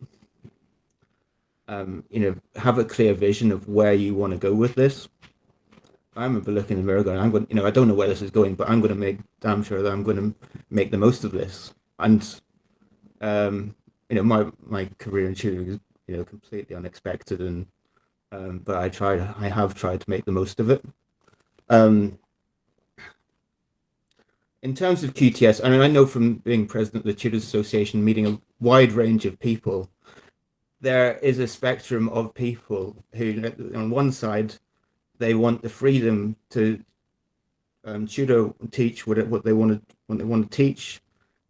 Have a clear vision of where you want to go with this. I remember looking in the mirror going, I don't know where this is going, but I'm going to make damn sure that I'm going to make the most of this. And my career in tutoring is completely unexpected, and but I have tried to make the most of it. In terms of QTS, I know from being president of the Tutors Association, meeting a wide range of people, there is a spectrum of people who, on one side, they want the freedom to tutor and teach what they want to teach,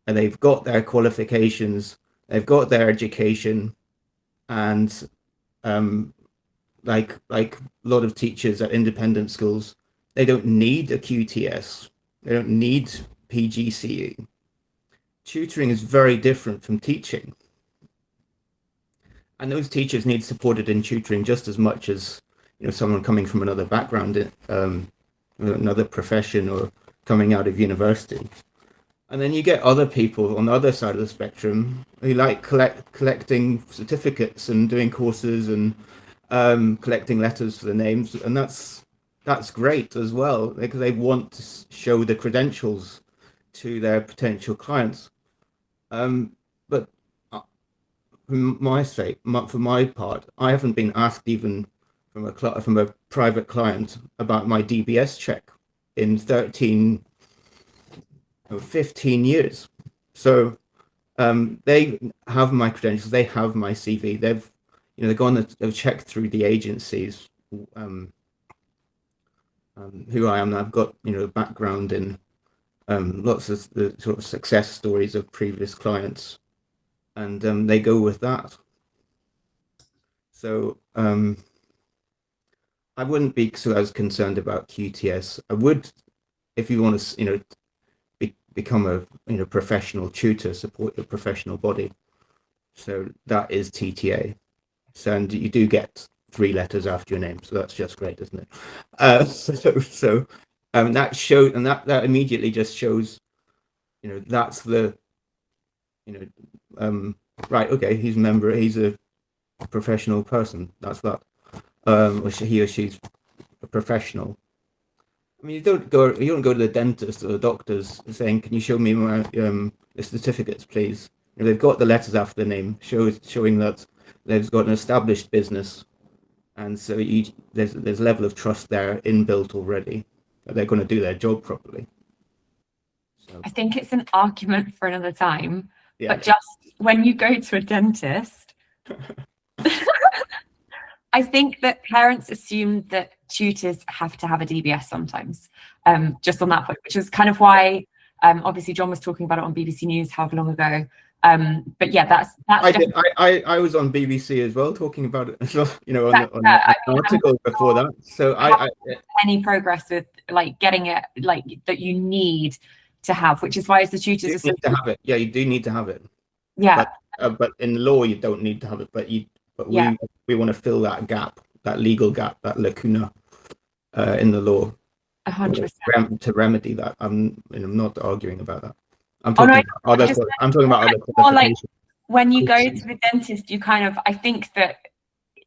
and they've got their qualifications, they've got their education, and like a lot of teachers at independent schools, they don't need a QTS, they don't need PGCE. Tutoring is very different from teaching, and those teachers need supported in tutoring just as much as someone coming from another background, another profession, or coming out of university. And then you get other people on the other side of the spectrum who like collecting certificates and doing courses and collecting letters for the names, and that's great as well, because they want to show the credentials to their potential clients. But for my part, I haven't been asked even from a private client about my DBS check in 15 years. So they have my credentials, they have my CV, they've checked through the agencies who I am. I've got background in lots of the sort of success stories of previous clients, and they go with that. So I wouldn't be as concerned about QTS. I would, if you want to become a professional tutor, support your professional body. So that is TTA. So, and you do get 3 letters after your name, so that's just great, isn't it? That showed, and that immediately just shows, that's the, right, okay, he's a professional person. That's that. Or he or she's a professional. You don't go to the dentist or the doctors saying, "Can you show me my the certificates, please?" They've got the letters after the name, showing that they've got an established business, and so there's a level of trust there inbuilt already that they're going to do their job properly. So, I think it's an argument for another time, yeah. But just when you go to a dentist, I think that parents assume that tutors have to have a DBS sometimes, just on that point, which is kind of why, obviously John was talking about it on BBC News however long ago. But yeah, that's I was on BBC as well talking about it, on an article before that. So any progress with getting it that you need to have, which is why as the tutors you need to have it. Yeah, you do need to have it. Yeah. But in the law you don't need to have it. But we want to fill that gap, that legal gap, that lacuna in the law. 100%. To remedy that. I'm not arguing about that. I'm talking about other qualifications. When you go to the dentist, you I think that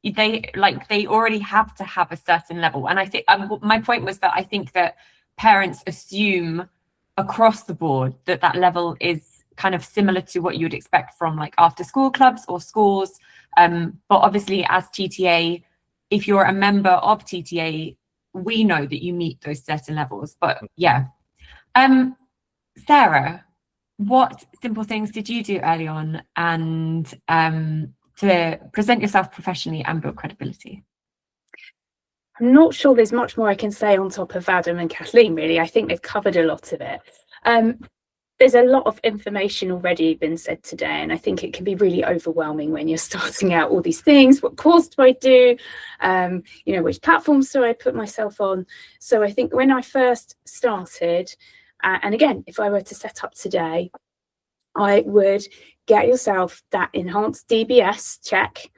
they already have to have a certain level. And I think my point was that I think that parents assume across the board that level is kind of similar to what you would expect from after school clubs or schools. But obviously as TTA, if you're a member of TTA, we know that you meet those certain levels. But yeah. Sarah, what simple things did you do early on and to present yourself professionally and build credibility? I'm not sure there's much more I can say on top of Adam and Kathleen, really. I think they've covered a lot of it. There's a lot of information already been said today, and I think it can be really overwhelming when you're starting out all these things. What course do I do? You know, which platforms do I put myself on? So I think when I first started, and again, if I were to set up today, I would get yourself that enhanced DBS check,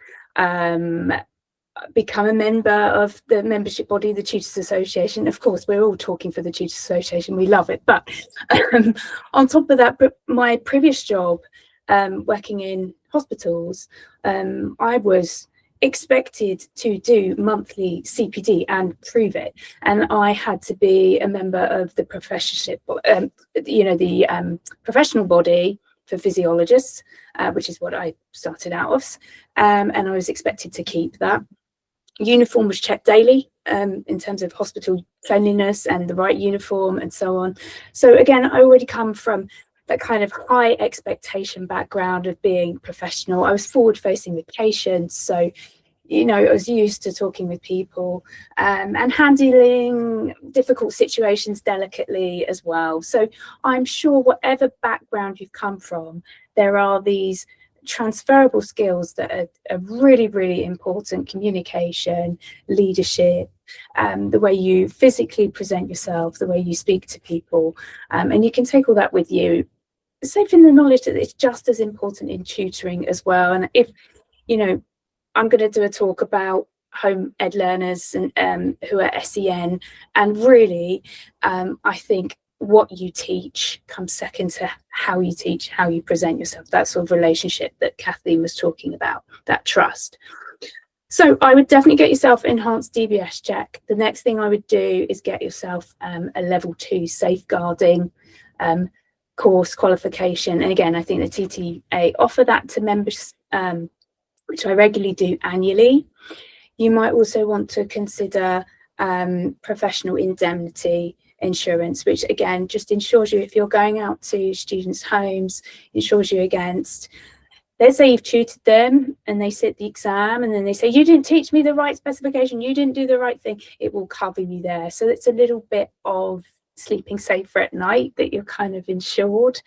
become a member of the membership body, the Tutors Association. Of course, we're all talking for the Tutors Association, we love it. But on top of that, my previous job, working in hospitals, I was expected to do monthly CPD and prove it, and I had to be a member of the professionship, you know, the professional body for physiologists, which is what I started out of, and I was expected to keep that. Uniform was checked daily in terms of hospital cleanliness and the right uniform and so on. So again, I already come from that kind of high expectation background of being professional. I was forward facing with patients, so you know, I was used to talking with people and handling difficult situations delicately as well. So I'm sure whatever background you've come from, there are these transferable skills that are really, really important: communication, leadership, the way you physically present yourself, the way you speak to people, and you can take all that with you, safe in the knowledge that it's just as important in tutoring as well. And if, you know, I'm going to do a talk about home ed learners and who are SEN, and really I think what you teach comes second to how you teach, how you present yourself, that sort of relationship that Kathleen was talking about, that trust. So I would definitely get yourself enhanced DBS check. The next thing I would do is get yourself a level 2 safeguarding course qualification. And again, I think the TTA offer that to members, which I regularly do annually. You might also want to consider professional indemnity insurance, which again just ensures you, if you're going out to students' homes, ensures you against, let's say you've tutored them and they sit the exam and then they say, you didn't teach me the right specification, you didn't do the right thing, it will cover you there. So it's a little bit of sleeping safer at night that you're kind of insured.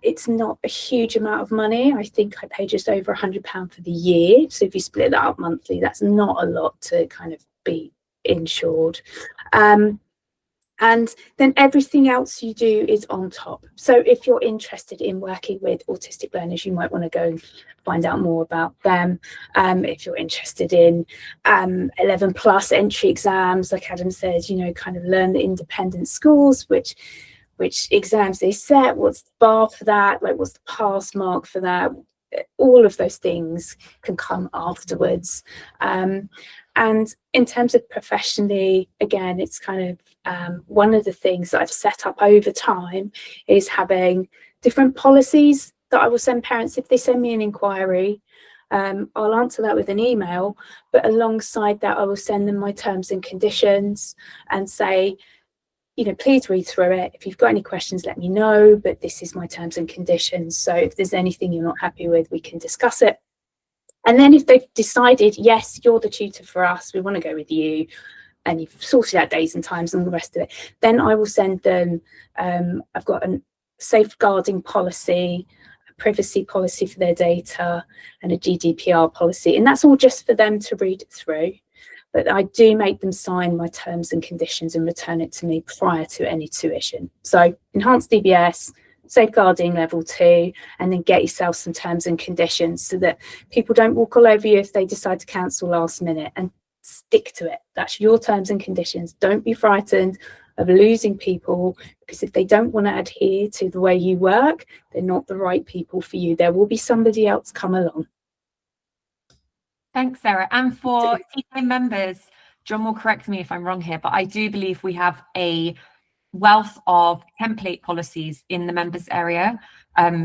It's not a huge amount of money. I think I pay just over £100 for the year. So if you split that up monthly, that's not a lot to kind of be insured. And then everything else you do is on top. So if you're interested in working with autistic learners, you might want to go and find out more about them. If you're interested in 11+ entry exams, like Adam says, you know, kind of learn the independent schools, which exams they set, what's the bar for that, like what's the pass mark for that, all of those things can come afterwards. And in terms of professionally, again, it's kind of one of the things that I've set up over time is having different policies that I will send parents if they send me an inquiry. I'll answer that with an email, but alongside that, I will send them my terms and conditions and say, you know, please read through it. If you've got any questions, let me know, but this is my terms and conditions. So if there's anything you're not happy with, we can discuss it. And then if they've decided, yes, you're the tutor for us, we want to go with you, and you've sorted out days and times and all the rest of it, then I will send them, I've got a safeguarding policy, a privacy policy for their data, and a GDPR policy. And that's all just for them to read through. But I do make them sign my terms and conditions and return it to me prior to any tuition. So enhanced DBS, safeguarding level 2, and then get yourself some terms and conditions so that people don't walk all over you if they decide to cancel last minute, and stick to it. That's your terms and conditions. Don't be frightened of losing people, because if they don't want to adhere to the way you work, they're not the right people for you. There will be somebody else come along. Thanks, Sarah. And for TTA members, John will correct me if I'm wrong here, but I do believe we have a wealth of template policies in the members area.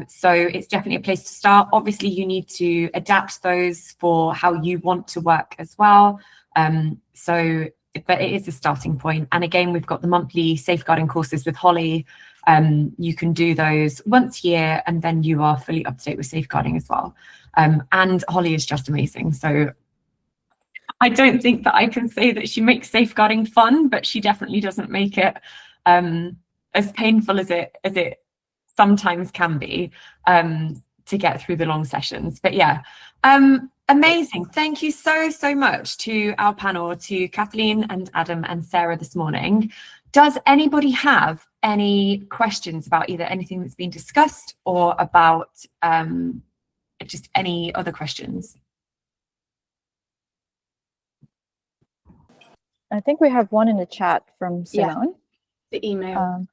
So it's definitely a place to start. Obviously, you need to adapt those for how you want to work as well. But it is a starting point. And again, we've got the monthly safeguarding courses with Holly. You can do those once a year, and then you are fully up to date with safeguarding as well. And Holly is just amazing. So I don't think that I can say that she makes safeguarding fun, but she definitely doesn't make it as painful as it sometimes can be to get through the long sessions. But yeah, amazing. Thank you so much to our panel, to Kathleen and Adam and Sarah this morning. Does anybody have any questions about either anything that's been discussed or about just any other questions? I think we have one in the chat from Simone. The email.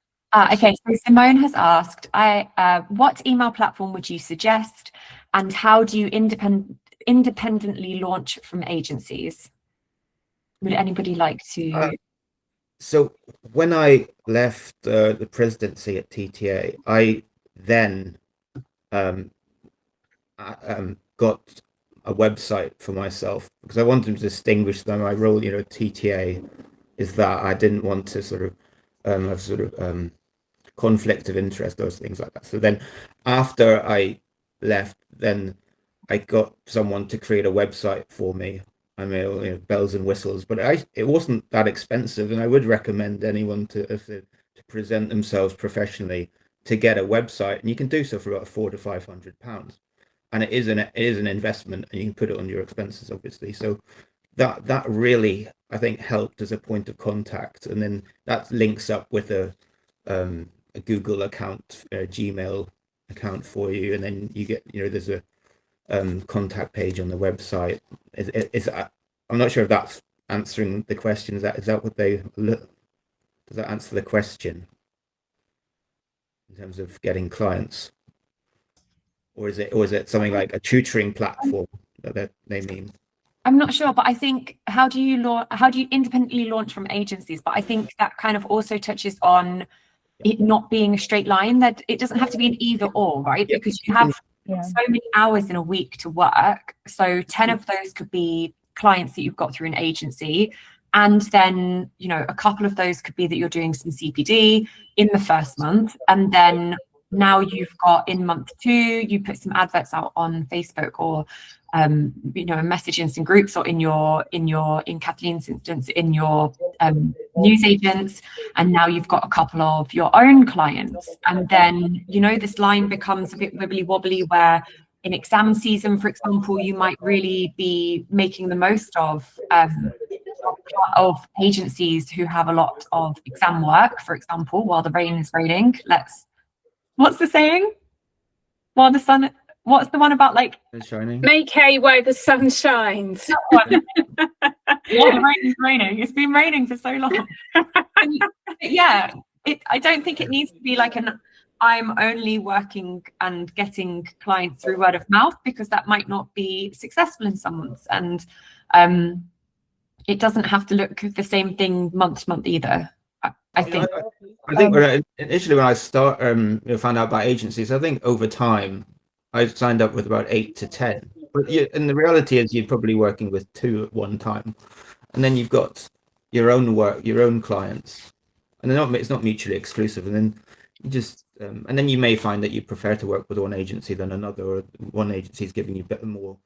Okay, so Simone has asked, what email platform would you suggest, and how do you independently launch from agencies? Would anybody like to? So when I left the presidency at TTA, I then got a website for myself because I wanted to distinguish them. My role, TTA is that I didn't want to sort of have conflict of interest, those things like that. So then after I left, then I got someone to create a website for me. I mean, bells and whistles, but it wasn't that expensive, and I would recommend anyone to present themselves professionally to get a website, and you can do so for about £400 to £500, and it is an investment, and you can put it on your expenses, obviously. So that really, I think, helped as a point of contact, and then that links up with a Google account, a Gmail account for you, and then you get, there's a contact page on the website. I'm not sure if that's answering the question. Is that what they look? Does that answer the question in terms of getting clients, or is it something like a tutoring platform that they mean? I'm not sure, but I think how do you independently launch from agencies? But I think that kind of also touches on it not being a straight line, that it doesn't have to be an either or, right? Yep. Because you have so many hours in a week to work. So 10 of those could be clients that you've got through an agency. And then, a couple of those could be that you're doing some CPD in the first month. And then now you've got in month 2, you put some adverts out on Facebook or, a message in some groups, or in Kathleen's instance, in your news agents. And now you've got a couple of your own clients. And then, this line becomes a bit wibbly wobbly, where in exam season, for example, you might really be making the most of agencies who have a lot of exam work, for example, while the rain is raining. What's the saying? While the sun, what's the one about, like, it's shining? Make hay while the sun shines. While the rain is raining. It's been raining for so long. Yeah, I don't think it needs to be like I'm only working and getting clients through word of mouth, because that might not be successful in some months. And it doesn't have to look the same thing month to month either. I think initially when I found out about agencies, I think over time I signed up with about 8 to 10. But and the reality is you're probably working with 2 at one time, and then you've got your own work, your own clients, and it's not mutually exclusive. And then you just and then you may find that you prefer to work with one agency than another, or one agency is giving you better, more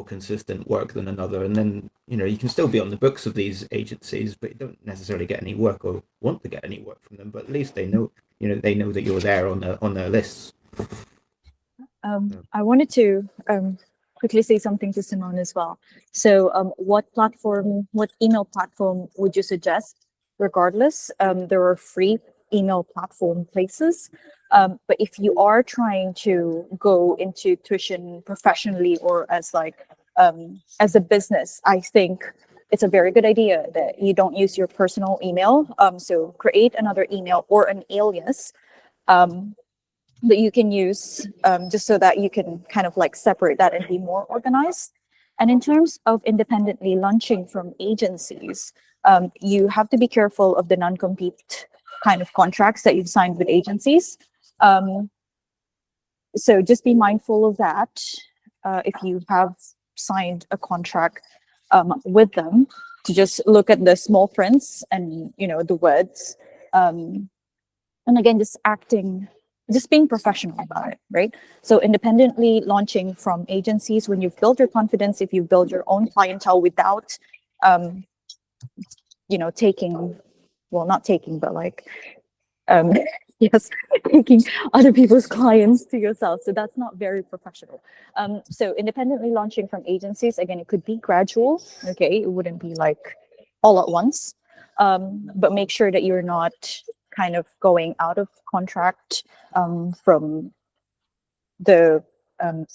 consistent work than another. And then you can still be on the books of these agencies, but you don't necessarily get any work or want to get any work from them. But at least they know they know that you're there on their lists. I wanted to quickly say something to Simone as well. So what email platform would you suggest? Regardless, there are free email platform places. But if you are trying to go into tuition professionally or as a business, I think it's a very good idea that you don't use your personal email. So create another email or an alias that you can use, just so that you can kind of separate that and be more organized. And in terms of independently launching from agencies, you have to be careful of the non-compete kind of contracts that you've signed with agencies. So just be mindful of that. If you have signed a contract with them, to just look at the small prints and, you know, the words. And again, just being professional about it, right? So independently launching from agencies, when you've built your confidence, if you build your own clientele without, you know, not taking, but like, yes, taking other people's clients to yourself. So that's not very professional. So independently launching from agencies, again, it could be gradual, okay? It wouldn't be like all at once, but make sure that you're not kind of going out of contract from the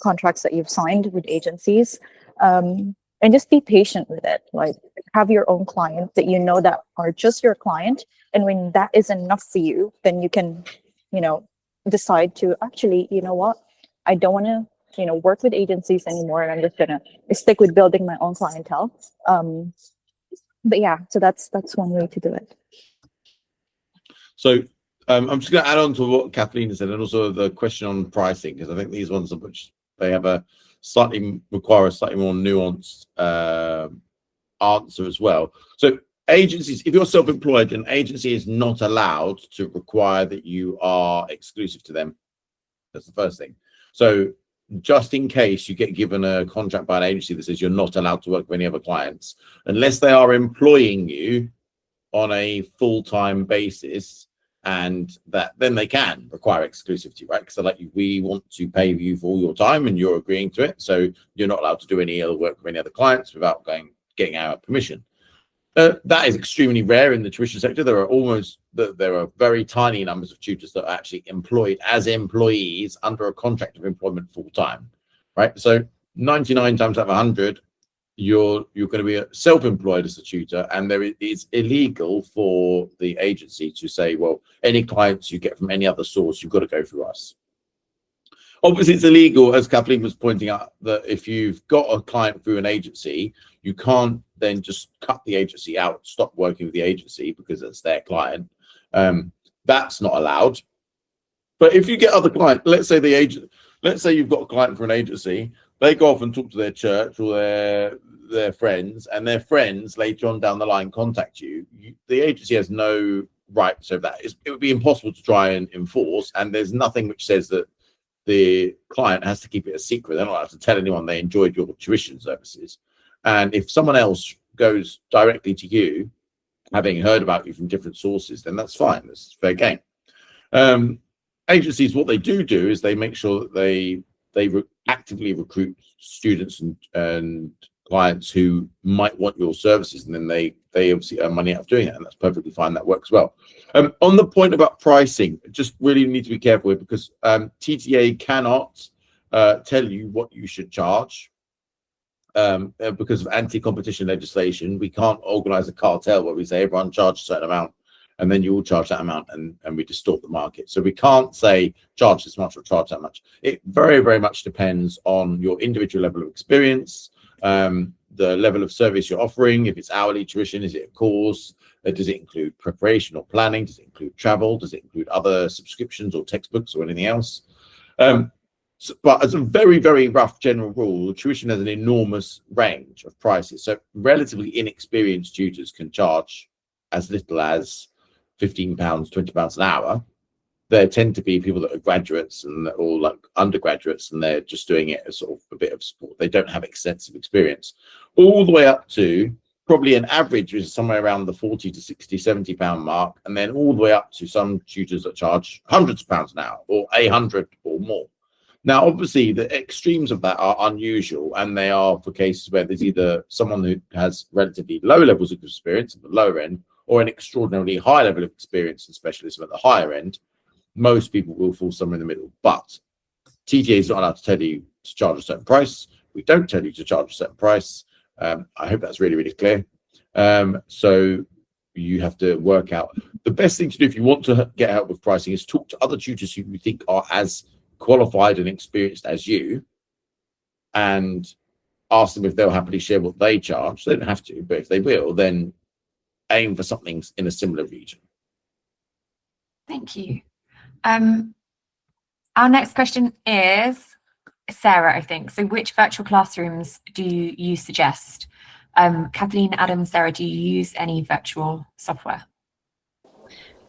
contracts that you've signed with agencies, and just be patient with it. Like, have your own client that you know that are just your client, and when that is enough for you, then you can, you know, decide to actually, you know what, I don't want to, you know, work with agencies anymore, and I'm just gonna stick with building my own clientele. But yeah, so that's one way to do it. So I'm just going to add on to what Kathleen said, and also the question on pricing, because I think these ones, which they have require a slightly more nuanced answer as well. So agencies, if you're self-employed, an agency is not allowed to require that you are exclusive to them. That's the first thing. So just in case you get given a contract by an agency that says you're not allowed to work with any other clients, unless they are employing you on a full-time basis, and that then they can require exclusivity, right? Because they're like, we want to pay you for all your time and you're agreeing to it, so you're not allowed to do any other work with any other clients without getting our permission. That is extremely rare in the tuition sector. There are very tiny numbers of tutors that are actually employed as employees under a contract of employment full-time, right? So 99 times out of 100, you're going to be self-employed as a tutor, and it's illegal for the agency to say, well, any clients you get from any other source, you've got to go through us. Obviously, it's illegal, as Kathleen was pointing out, that if you've got a client through an agency, you can't then just cut the agency out, stop working with the agency because it's their client. That's not allowed. But if you get other clients, let's say you've got a client for an agency, they go off and talk to their church or their friends, and their friends later on down the line contact you. The agency has no right to that. It would be impossible to try and enforce, and there's nothing which says that the client has to keep it a secret. They're not allowed to tell anyone they enjoyed your tuition services. And if someone else goes directly to you, having heard about you from different sources, then that's fine. That's fair game. Agencies, what they do is they make sure that they actively recruit students and clients who might want your services, and then they obviously earn money out of doing it, and that's perfectly fine. That works well. On the point about pricing, just really need to be careful with, because TTA cannot tell you what you should charge because of anti-competition legislation. We can't organize a cartel where we say everyone charge a certain amount and then you all charge that amount, and we distort the market. So we can't say charge this much or charge that much. It very, very much depends on your individual level of experience, the level of service you're offering. If it's hourly tuition, is it a course? Does it include preparation or planning? Does it include travel? Does it include other subscriptions or textbooks or anything else? But as a very, very rough general rule, tuition has an enormous range of prices. So relatively inexperienced tutors can charge as little as £15, £20 an hour. There tend to be people that are graduates or like undergraduates, and they're just doing it as sort of a bit of support. They don't have extensive experience, all the way up to probably an average is somewhere around the £40 to £60, £70 mark, and then all the way up to some tutors that charge hundreds of pounds an hour or 100 or more. Now, obviously, the extremes of that are unusual, and they are for cases where there's either someone who has relatively low levels of experience at the lower end, or an extraordinarily high level of experience and specialism at the higher end. Most people will fall somewhere in the middle, but TTA is not allowed to tell you to charge a certain price. We don't tell you to charge a certain price. I hope that's really, really clear. So you have to work out. The best thing to do if you want to get help with pricing is talk to other tutors who you think are as qualified and experienced as you, and ask them if they'll happily share what they charge. They don't have to, but if they will, then aim for something in a similar region. Thank you. Our next question is Sarah, I think. So which virtual classrooms do you suggest? Kathleen, Adam, Sarah, do you use any virtual software?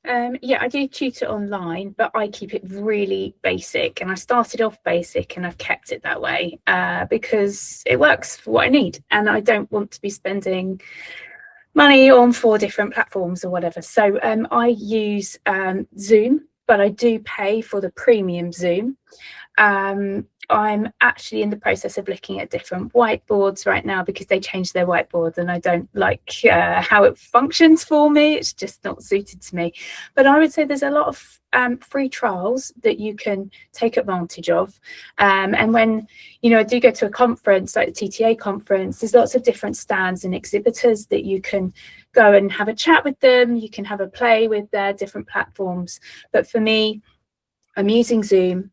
Yeah, I do tutor online, but I keep it really basic, and I started off basic and I've kept it that way because it works for what I need, and I don't want to be spending money on 4 different platforms or whatever. So I use Zoom, but I do pay for the premium Zoom. I'm actually in the process of looking at different whiteboards right now because they changed their whiteboard and I don't like how it functions for me. It's just not suited to me. But I would say there's a lot of free trials that you can take advantage of. And when, you know, I do go to a conference like the TTA conference, there's lots of different stands and exhibitors that you can go and have a chat with them. You can have a play with their different platforms. But for me, I'm using Zoom.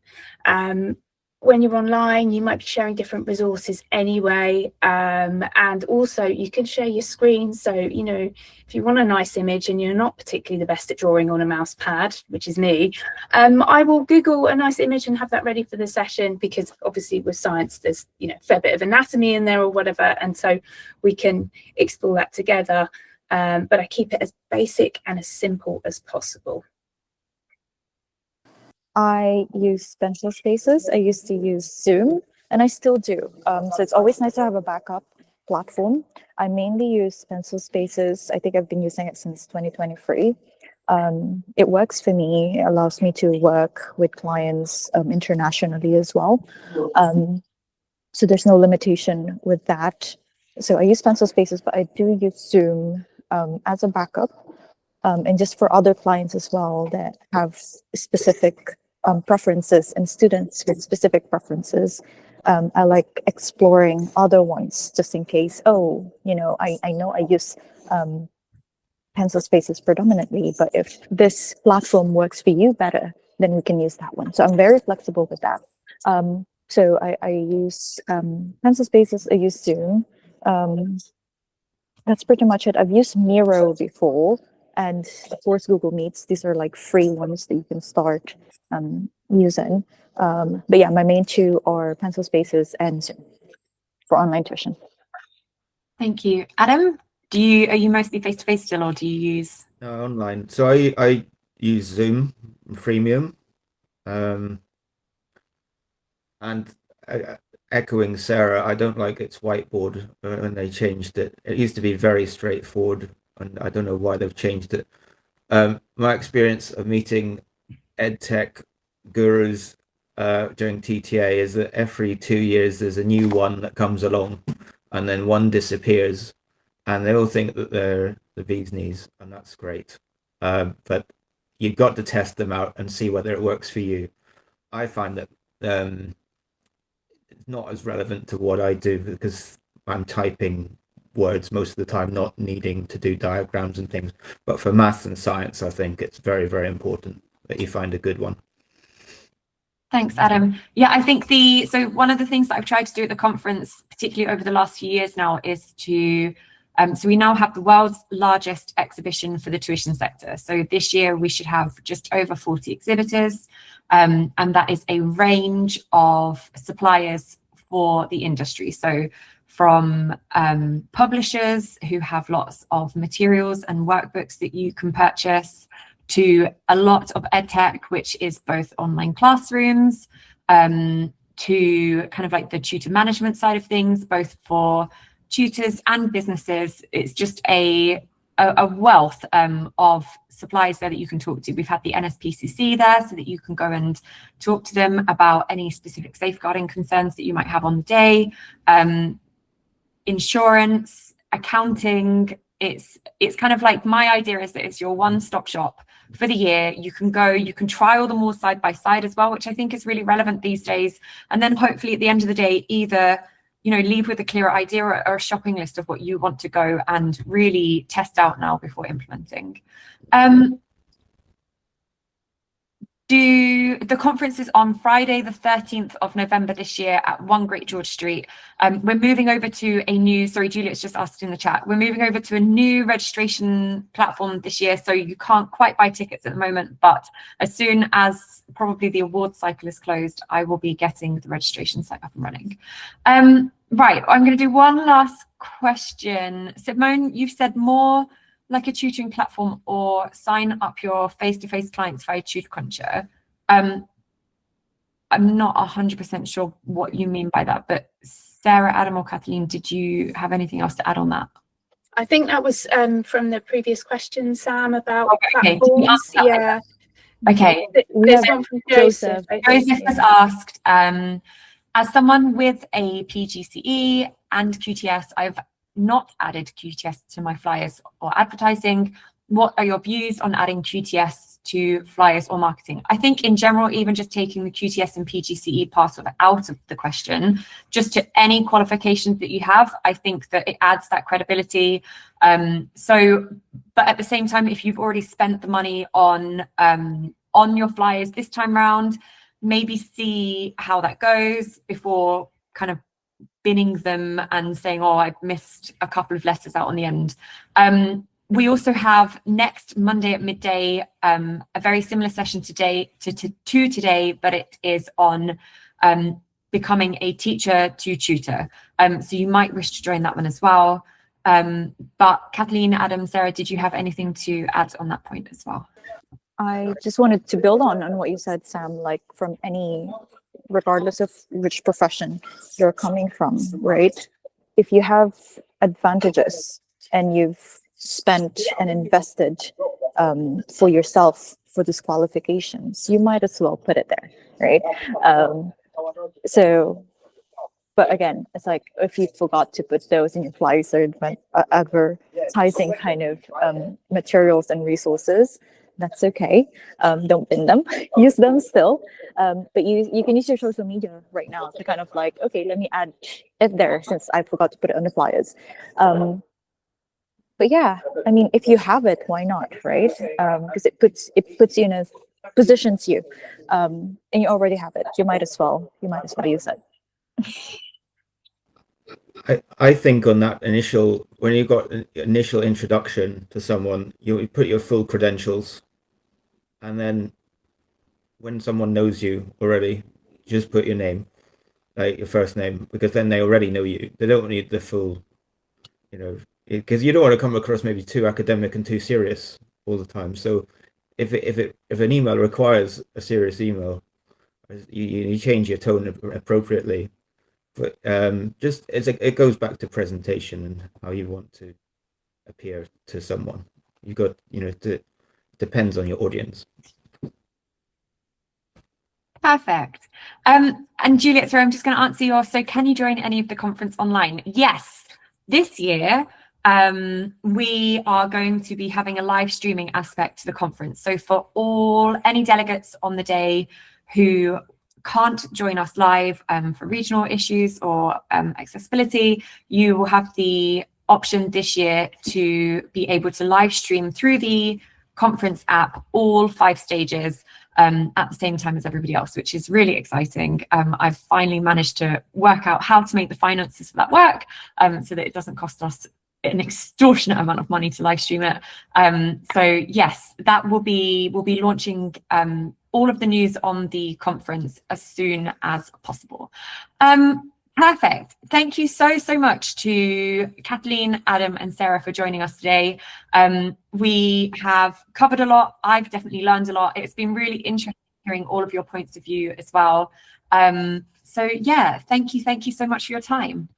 When you're online, you might be sharing different resources anyway. And also you can share your screen. So, you know, if you want a nice image and you're not particularly the best at drawing on a mouse pad, which is me, I will Google a nice image and have that ready for the session, because obviously with science, there's, you know, a fair bit of anatomy in there or whatever. And so we can explore that together. But I keep it as basic and as simple as possible. I use pencil spaces. I used to use Zoom, and I still do. So it's always nice to have a backup platform. I mainly use pencil spaces. I think I've been using it since 2023. It works for me. It allows me to work with clients internationally as well. So there's no limitation with that. So I use pencil spaces, but I do use Zoom as a backup. And just for other clients as well that have specific preferences and students with specific preferences, I like exploring other ones just in case. Oh, you know, I know I use pencil spaces predominantly, but if this platform works for you better, then we can use that one. So I'm very flexible with that. So I use pencil spaces. I use Zoom. That's pretty much it. I've used Miro before, and of course Google Meets. These are like free ones that you can start using. But yeah, my main 2 are pencil spaces and Zoom for online tuition. Thank you. Adam, are you mostly face-to-face still, or do you use online? So I use Zoom Premium, and echoing Sarah, I don't like its whiteboard when they changed it. It used to be very straightforward, and I don't know why they've changed it. My experience of meeting EdTech gurus during TTA is that every 2 years there's a new one that comes along, and then one disappears, and they all think that they're the bee's knees, and that's great. But you've got to test them out and see whether it works for you. I find that it's not as relevant to what I do because I'm typing words most of the time, not needing to do diagrams and things. But for maths and science, I think it's very, very important that you find a good one. Thanks, Adam. Yeah, I think so one of the things that I've tried to do at the conference, particularly over the last few years now, is to so we now have the world's largest exhibition for the tuition sector. So this year we should have just over 40 exhibitors, and that is a range of suppliers for the industry. So from publishers who have lots of materials and workbooks that you can purchase, to a lot of EdTech, which is both online classrooms, to kind of like the tutor management side of things, both for tutors and businesses. It's just a wealth of suppliers there that you can talk to. We've had the NSPCC there so that you can go and talk to them about any specific safeguarding concerns that you might have on the day. Insurance, accounting. It's kind of like, my idea is that it's your one-stop shop for the year. You can go, you can trial them all side by side as well, which I think is really relevant these days. And then hopefully at the end of the day, either, you know, leave with a clearer idea or a shopping list of what you want to go and really test out now before implementing. The conference is on Friday, the 13th of November this year at 1 Great George Street. We're moving over to a new, sorry, Juliet's just asked in the chat. We're moving over to a new registration platform this year, so you can't quite buy tickets at the moment, but as soon as probably the awards cycle is closed, I will be getting the registration site up and running. Right, I'm going to do one last question. Simone, you've said more like a tutoring platform or sign up your face-to-face clients via Tutor Cruncher. I'm not 100% sure what you mean by that, but Sarah, Adam or Kathleen, did you have anything else to add on that? I think that was from the previous question, Sam, about Okay. platforms. Yeah. Okay. There's one from Joseph. Joseph has asked, as someone with a PGCE and QTS, I've not added QTS to my flyers or advertising. What are your views on adding QTS to flyers or marketing? I think in general, even just taking the QTS and PGCE part of it out of the question, just to any qualifications that you have, I think that it adds that credibility. But at the same time, if you've already spent the money on your flyers this time round, maybe see how that goes before kind of binning them and saying, oh, I've missed a couple of letters out on the end. We also have next Monday at midday, a very similar session today to today, but it is on becoming a teacher to tutor. So you might wish to join that one as well. But Kathleen, Adam, Sarah, did you have anything to add on that point as well? I just wanted to build on what you said, Sam, like from regardless of which profession you're coming from, right? If you have advantages and you've spent and invested for yourself for these qualifications, you might as well put it there, right? But again, it's like if you forgot to put those in your flyers or advertising kind of materials and resources, that's okay. Don't bin them, use them still. But you can use your social media right now to kind of like, okay, let me add it there since I forgot to put it on the flyers. But yeah, I mean, if you have it, why not, right? Because it puts you in a positions you, and you already have it. You might as well use it. I think on that when you got an initial introduction to someone, you put your full credentials, and then when someone knows you already, just put your name, like your first name, because then they already know you. They don't need the full, because you don't want to come across maybe too academic and too serious all the time. So if an email requires a serious email, you change your tone appropriately. But it goes back to presentation and how you want to appear to someone. You got it depends on your audience. Perfect. And Juliet, sorry, I'm just going to answer yours. So can you join any of the conference online? Yes. This year, we are going to be having a live streaming aspect to the conference. So for any delegates on the day who can't join us live for regional issues or accessibility, you will have the option this year to be able to live stream through the conference app all 5 stages at the same time as everybody else, which is really exciting. I've finally managed to work out how to make the finances for that work so that it doesn't cost us an extortionate amount of money to live stream it. So yes, that will be launching all of the news on the conference as soon as possible. Perfect. Thank you so much to Kathleen, Adam and Sarah for joining us today. We have covered a lot. I've definitely learned a lot. It's been really interesting hearing all of your points of view as well. So yeah, thank you so much for your time.